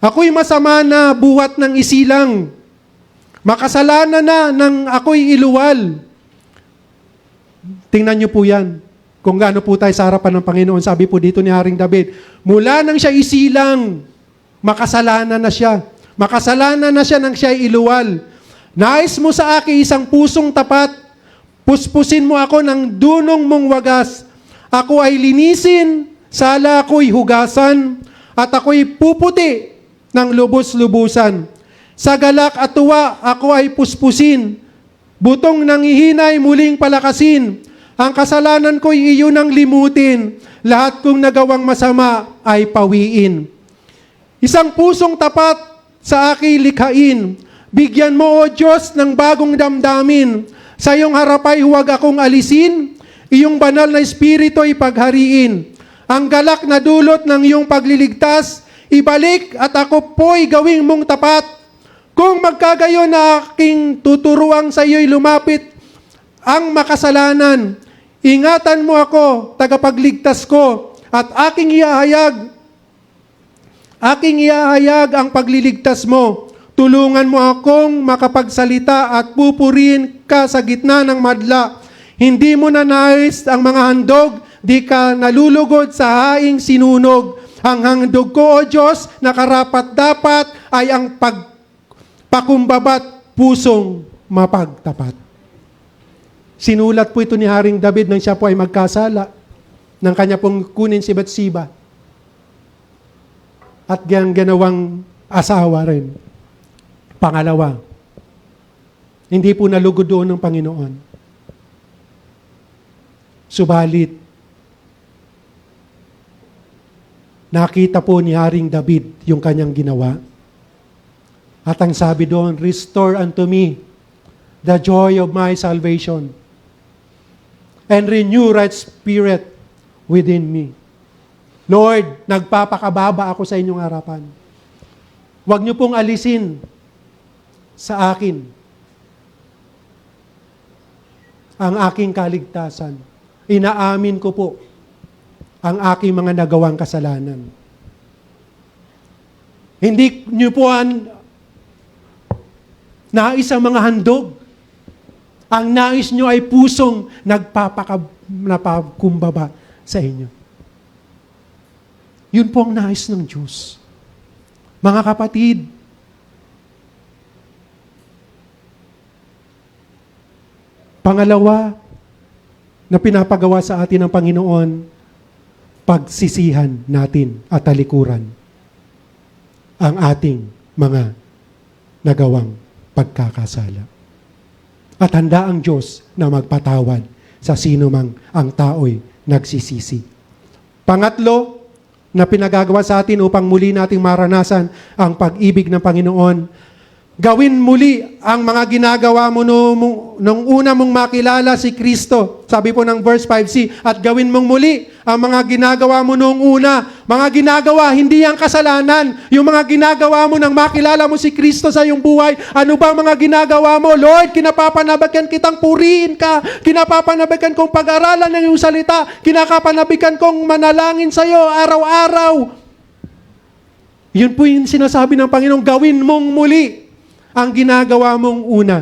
Ako'y masama na buhat ng isilang, makasalanan na ng ako'y iluwal. Tingnan niyo po yan. Kung gaano po tayo sa harapan ng Panginoon, sabi po dito ni Haring David, mula nang siya isilang, makasalanan na siya. Makasalanan na siya nang siya iluwal. Nais mo sa akin isang pusong tapat, puspusin mo ako ng dunong mong wagas. Ako ay linisin, sala ako'y hugasan, at ako'y puputi ng lubos-lubusan. Sa galak at tuwa, ako ay puspusin. Butong nangihinay, muling palakasin. Ang kasalanan ko'y iyo nang limutin. Lahat kong nagawang masama ay pawiin. Isang pusong tapat sa aking likhain. Bigyan mo, O Diyos, ng bagong damdamin. Sa iyong harapay huwag akong alisin. Iyong banal na espiritu ay paghariin. Ang galak na dulot ng iyong pagliligtas, ibalik at ako po'y gawing mong tapat. Kung magkagayon na aking tuturuang sa iyo'y lumapit ang makasalanan, ingatan mo ako, tagapagligtas ko, at aking ihahayag ang pagliligtas mo. Tulungan mo akong makapagsalita at pupurihin ka sa gitna ng madla. Hindi mo na nais ang mga handog, di ka nalulugod sa haing sinunog. Ang handog ko, O Diyos, na karapat-dapat ay ang pagpakumbabat pusong mapagtapat. Sinulat po ito ni Haring David nang siya po ay magkasala nang kanya pong kunin si Bathsheba. At ganawang asawa rin. Pangalawa, hindi po nalugod doon ng Panginoon. Subalit, nakita po ni Haring David yung kanyang ginawa. At ang sabi doon, restore unto me the joy of my salvation and renew right spirit within me. Lord, nagpapakababa ako sa inyong harapan. Huwag niyo pong alisin sa akin ang aking kaligtasan. Inaamin ko po ang aking mga nagawang kasalanan. Hindi niyo po nais ang mga handog. Ang nais niyo ay pusong napakumbaba sa inyo. Yun po ang nais ng Diyos. Mga kapatid, pangalawa na pinapagawa sa atin ng Panginoon, pagsisihan natin at talikuran ang ating mga nagawang pagkakasala. At handa ang Diyos na magpatawad sa sino mang ang tao'y nagsisisi. Pangatlo, na pinagagawa sa atin upang muli nating maranasan ang pag-ibig ng Panginoon, gawin muli ang mga ginagawa mo nung una mong makilala si Kristo. Sabi po ng verse 5c, at gawin mong muli ang mga ginagawa mo nung una. Mga ginagawa, hindi ang kasalanan. Yung mga ginagawa mo nang makilala mo si Kristo sa iyong buhay. Ano ba mga ginagawa mo? Lord, kinapapanabagan kitang purihin ka. Kinapapanabagan kong pag-aralan ng iyong salita. Kinapapanabagan kong manalangin sa iyo araw-araw. Yun po yung sinasabi ng Panginoon, gawin mong muli ang ginagawa mong una.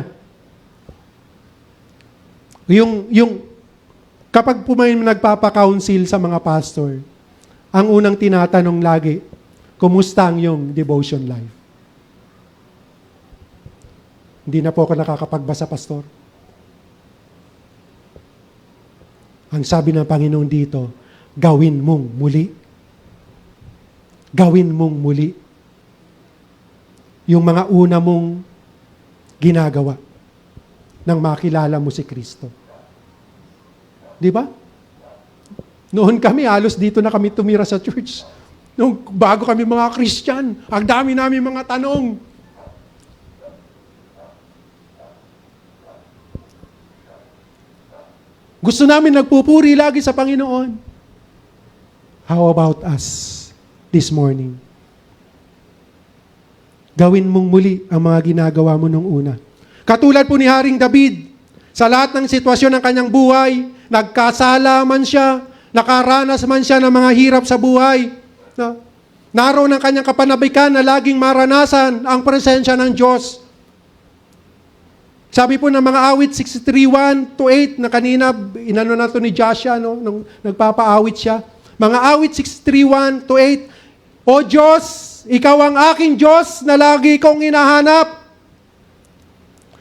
Kapag po may nagpapa-counsel sa mga pastor, ang unang tinatanong lagi, kumusta ang iyong devotion life? Hindi na po ako nakakapagbasa, pastor. Ang sabi ng Panginoon dito, gawin mong muli. Gawin mong muli yung mga una mong ginagawa nang makilala mo si Kristo. Di ba? Noon kami, halos dito na kami tumira sa church. Nung bago kami mga Christian, ang dami namin mga tanong. Gusto namin nagpupuri lagi sa Panginoon. How about us this morning? Gawin mong muli ang mga ginagawa mo nung una. Katulad po ni Haring David, sa lahat ng sitwasyon ng kanyang buhay, nagkasala man siya, nakaranas man siya ng mga hirap sa buhay, naroon ang kanyang kapanabikan na laging maranasan ang presensya ng Diyos. Sabi po ng mga awit 63:1-8 na kanina, inano na to ni Joshua, nung nagpapaawit siya. Mga awit 63:1-8, O Diyos, Ikaw ang aking Diyos na lagi kong hinahanap.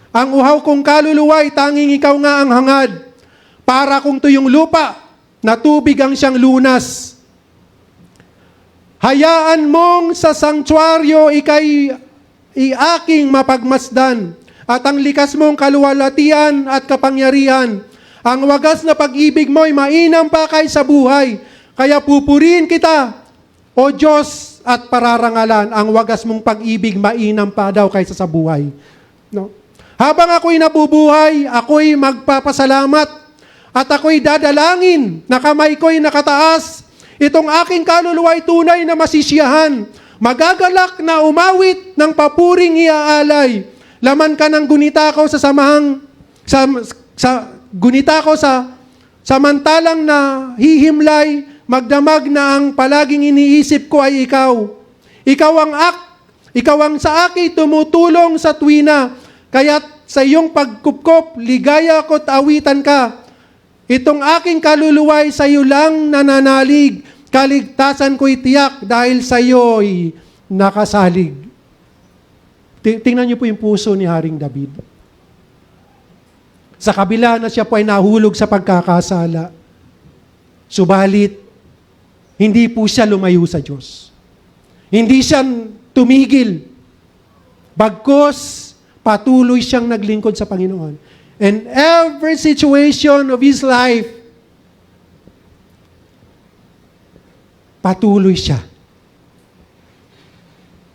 Ang uhaw kong kaluluwa'y tanging Ikaw nga ang hangad. Para kung tuyong lupa, na tubig ang siyang lunas. Hayaan mong sa sanktuaryo ika'y aking mapagmasdan, at ang likas mong kaluwalhatian at kapangyarihan. Ang wagas na pag-ibig mo'y mainam pa kaysa buhay. Kaya pupurihin kita, O Diyos, at pararangalan. Ang wagas mong pag-ibig mainam pa daw kaysa sa buhay. No? Habang ako'y nabubuhay, ako'y magpapasalamat, at ako'y dadalangin na kamay ko'y nakataas. Itong aking kaluluwa'y tunay na masisiyahan. Magagalak na umawit ng papuring iaalay. Laman ka ng gunita ko sa samahang, gunita ko sa samantalang na hihimlay, magdamag na ang palaging iniisip ko ay ikaw. Ikaw ang sa akin tumutulong sa tuwina, kaya't sa iyong pagkupkop, ligaya ko't awitan ka. Itong aking kaluluwa'y sa iyo lang nananalig, kaligtasan ko'y tiyak dahil sa iyo'y nakasalig. Tingnan niyo po yung puso ni Haring David. Sa kabila na siya po ay nahulog sa pagkakasala, subalit, hindi po siya lumayo sa Diyos. Hindi siya tumigil. Bagkus, patuloy siyang naglingkod sa Panginoon. And every situation of his life, patuloy siya.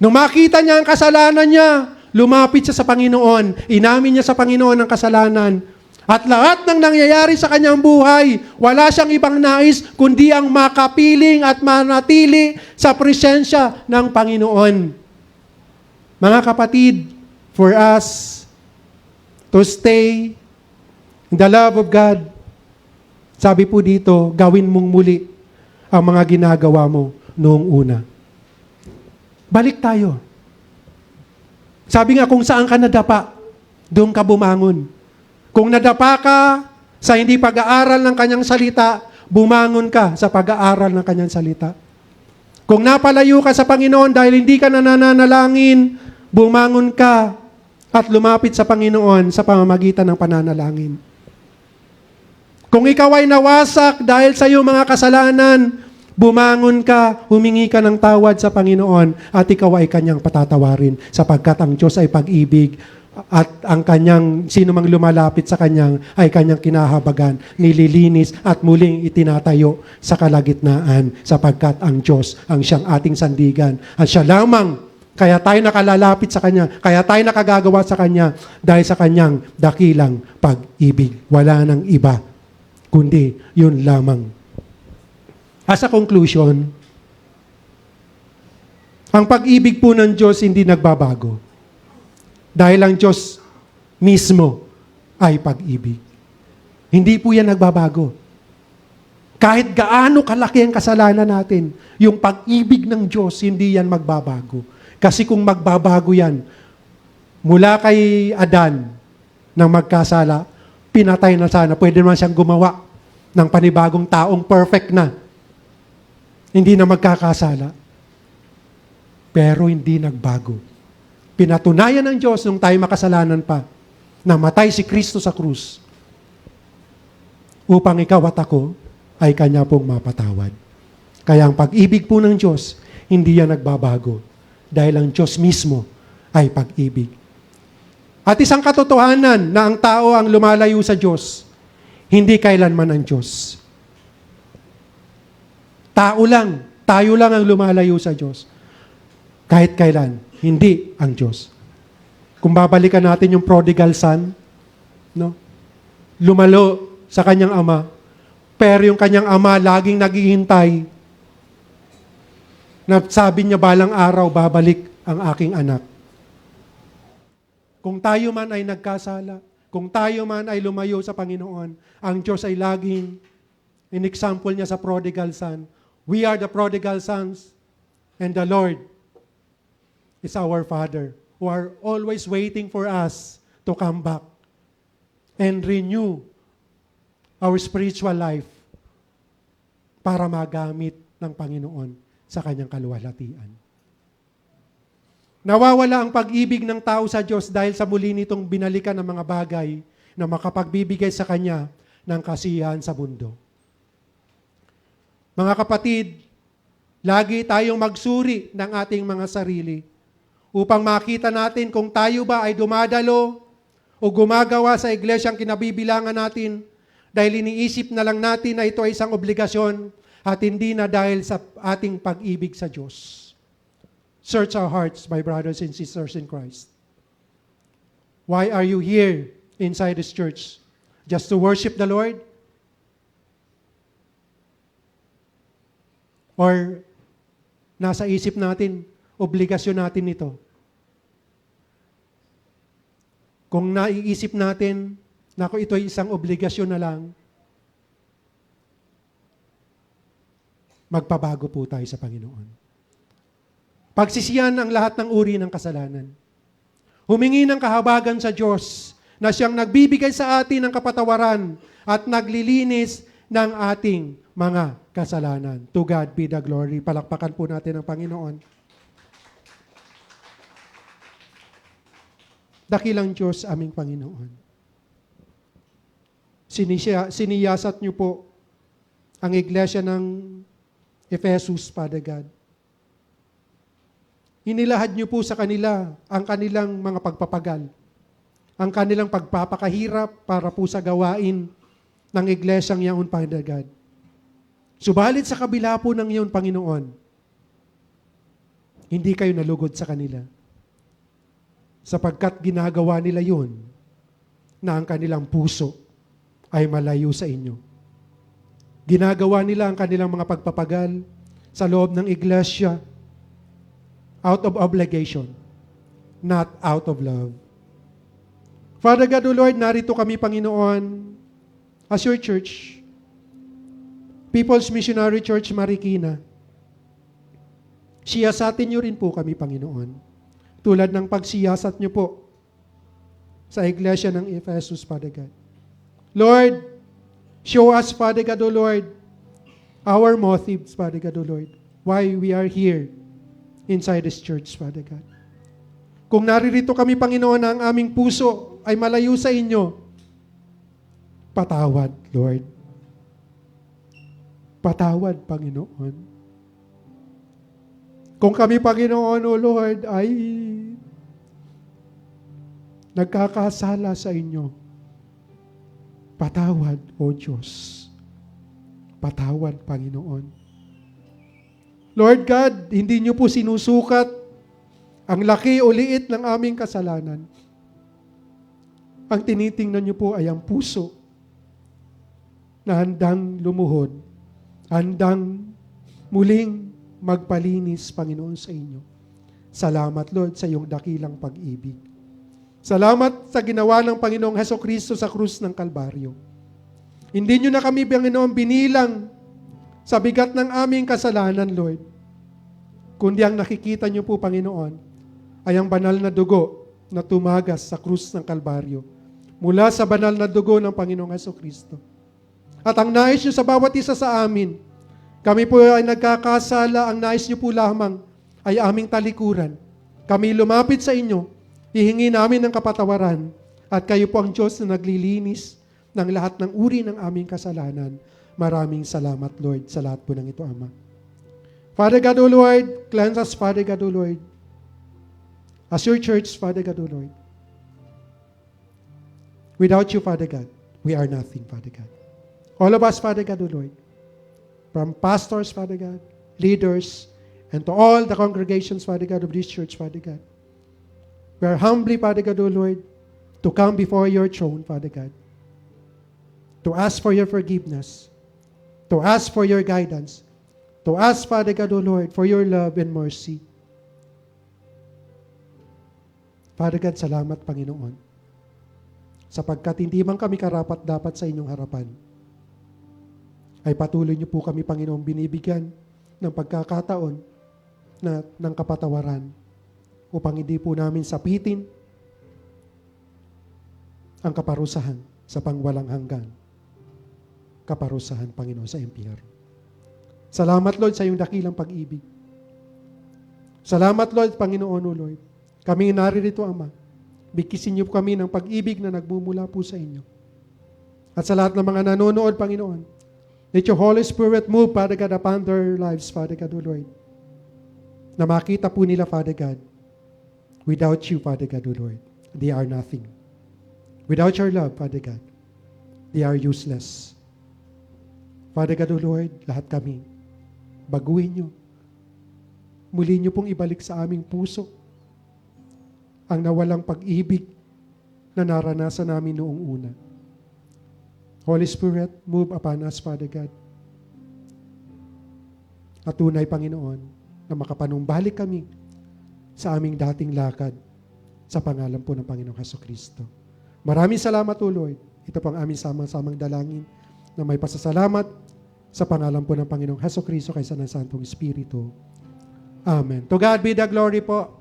Nung makita niya ang kasalanan niya, lumapit siya sa Panginoon. Inamin niya sa Panginoon ang kasalanan. At lahat ng nangyayari sa kanyang buhay, wala siyang ibang nais, kundi ang makapiling at manatili sa presensya ng Panginoon. Mga kapatid, for us to stay in the love of God, sabi po dito, gawin mong muli ang mga ginagawa mo noong una. Balik tayo. Sabi nga, kung saan ka nadapa, doon ka bumangon. Kung nadapa ka sa hindi pag-aaral ng kanyang salita, bumangon ka sa pag-aaral ng kanyang salita. Kung napalayo ka sa Panginoon dahil hindi ka nananalangin, bumangon ka at lumapit sa Panginoon sa pamamagitan ng pananalangin. Kung ikaw ay nawasak dahil sa iyong mga kasalanan, bumangon ka, humingi ka ng tawad sa Panginoon at ikaw ay kanyang patatawarin sapagkat ang Diyos ay pag-ibig at ang kanyang, sino mang lumalapit sa kanyang ay kanyang kinahabagan, nililinis at muling itinatayo sa kalagitnaan sapagkat ang Diyos ang siyang ating sandigan at siya lamang, kaya tayo nakalalapit sa kanya, kaya tayo nakagagawa sa kanya dahil sa kanyang dakilang pag-ibig. Wala nang iba kundi yun lamang. As a conclusion, ang pag-ibig po ng Diyos hindi nagbabago. Dahil ang Diyos mismo ay pag-ibig. Hindi po yan nagbabago. Kahit gaano kalaki ang kasalanan natin, yung pag-ibig ng Diyos, hindi yan magbabago. Kasi kung magbabago yan, mula kay Adan nang magkasala, pinatay na sana. Pwede naman siyang gumawa ng panibagong taong perfect na. Hindi na magkakasala. Pero hindi nagbago. Pinatunayan ng Diyos nung tayo makasalanan pa, namatay si Kristo sa krus upang ikaw at ako ay Kanya pong mapatawad. Kaya ang pag-ibig po ng Diyos, hindi yan nagbabago. Dahil ang Diyos mismo ay pag-ibig. At isang katotohanan na ang tao ang lumalayo sa Diyos, hindi kailanman ang Diyos. Tayo lang ang lumalayo sa Diyos. Kahit kailan, hindi ang Diyos. Kung babalikan natin yung prodigal son, no? Lumalo sa kanyang ama, pero yung kanyang ama laging naghihintay na sabi niya balang araw, babalik ang aking anak. Kung tayo man ay nagkasala, kung tayo man ay lumayo sa Panginoon, ang Diyos ay laging in-example niya sa prodigal son. We are the prodigal sons, and the Lord is our Father, who are always waiting for us to come back and renew our spiritual life para magamit ng Panginoon sa kanyang kaluwalhatian. Nawawala ang pag-ibig ng tao sa Diyos dahil sa muli nitong binalikan ng mga bagay na makapagbibigay sa Kanya ng kasiyahan sa mundo. Mga kapatid, lagi tayong magsuri ng ating mga sarili upang makita natin kung tayo ba ay dumadalo o gumagawa sa iglesyang kinabibilangan natin dahil iniisip na lang natin na ito ay isang obligasyon at hindi na dahil sa ating pag-ibig sa Diyos. Search our hearts, my brothers and sisters in Christ. Why are you here inside this church? Just to worship the Lord? Or nasa isip natin, obligasyon natin ito? Kung naiisip natin, naku, ito ay isang obligasyon na lang, magpabago po tayo sa Panginoon. Pagsisiyan ang lahat ng uri ng kasalanan. Humingi ng kahabagan sa Diyos na siyang nagbibigay sa atin ng kapatawaran at naglilinis ng ating mga kasalanan. To God be the glory. Palakpakan po natin ang Panginoon. Dakilang Diyos, aming Panginoon. Siniyasat niyo po ang iglesia ng Ephesus, Father God. Inilahad niyo po sa kanila ang kanilang mga pagpapagal, ang kanilang pagpapakahirap para po sa gawain ng iglesyang yaon, Father God. Subalit sa kabila po ng iyon, Panginoon, hindi kayo nalugod sa kanila. Sapagkat ginagawa nila yun na ang kanilang puso ay malayo sa inyo. Ginagawa nila ang kanilang mga pagpapagal sa loob ng iglesia out of obligation, not out of love. Father God, O Lord, narito kami, Panginoon, as your church, People's Missionary Church Marikina, siyasatin niyo rin po kami, Panginoon. Tulad ng pagsiyasat niyo po sa iglesia ng Ephesus, Father God. Lord, show us, Father God, O Lord, our motives, Father God, O Lord, why we are here inside this church, Father God. Kung naririto kami, Panginoon, na ang aming puso ay malayo sa inyo, patawad, Lord. Patawad, Panginoon. Kung kami, Panginoon, O Lord, ay nagkakasala sa inyo, patawad, O Diyos. Patawad, Panginoon. Lord God, hindi niyo po sinusukat ang laki o liit ng aming kasalanan. Ang tinitingnan niyo po ay ang puso na handang lumuhod, handang muling magpalinis, Panginoon, sa inyo. Salamat, Lord, sa iyong dakilang pag-ibig. Salamat sa ginawa ng Panginoong Hesukristo sa krus ng Kalbaryo. Hindi niyo na kami, Panginoon, binilang sa bigat ng aming kasalanan, Lord. Kundi ang nakikita niyo po, Panginoon, ay ang banal na dugo na tumagas sa krus ng Kalbaryo mula sa banal na dugo ng Panginoong Hesukristo. At ang nais niyo sa bawat isa sa amin, kami po ay nagkakasala, ang nais niyo po lamang ay aming talikuran. Kami lumapit sa inyo, hihingi namin ng kapatawaran, at kayo po ang Diyos na naglilinis ng lahat ng uri ng aming kasalanan. Maraming salamat, Lord, sa lahat po ng ito, Ama. Father God, O Lord, cleanse us, Father God, O Lord. As your church, Father God, O Lord. Without you, Father God, we are nothing, Father God. All of us, Father God, O Lord, from pastors, Father God, leaders, and to all the congregations, Father God, of this church, Father God. We are humbly, Father God, O Lord, to come before your throne, Father God, to ask for your forgiveness, to ask for your guidance, to ask, Father God, O Lord, for your love and mercy. Father God, salamat, Panginoon, sapagkat hindi man kami karapat-dapat sa inyong harapan, ay patuloy niyo po kami, Panginoon, binibigyan ng pagkakataon ng kapatawaran upang hindi po namin sapitin ang kaparusahan sa pangwalang hanggan. Kaparusahan, Panginoon, sa impyerno. Salamat, Lord, sa iyong dakilang pag-ibig. Salamat, Lord, Panginoon, O Lord. Kami naririto, Ama. Bigkisin niyo kami ng pag-ibig na nagmumula po sa inyo. At sa lahat ng mga nanonood, Panginoon, let your Holy Spirit move, Father God, upon their lives, Father God, O Lord. Na makita po nila, Father God, without you, Father God, O Lord, they are nothing. Without your love, Father God, they are useless. Father God, O Lord, lahat kami, baguhin niyo. Muli niyo pong ibalik sa aming puso ang nawalang pag-ibig na naranasan namin noong una. Holy Spirit, move upon us, Father God. At tunay, Panginoon, na makapanumbalik kami sa aming dating lakad sa pangalan po ng Panginoong Hesukristo. Maraming salamat, O Lord. Ito pang aming samang-samang dalangin na may pasasalamat sa pangalan po ng Panginoong Hesukristo kaysa ng Santong Espiritu. Amen. To God be the glory po.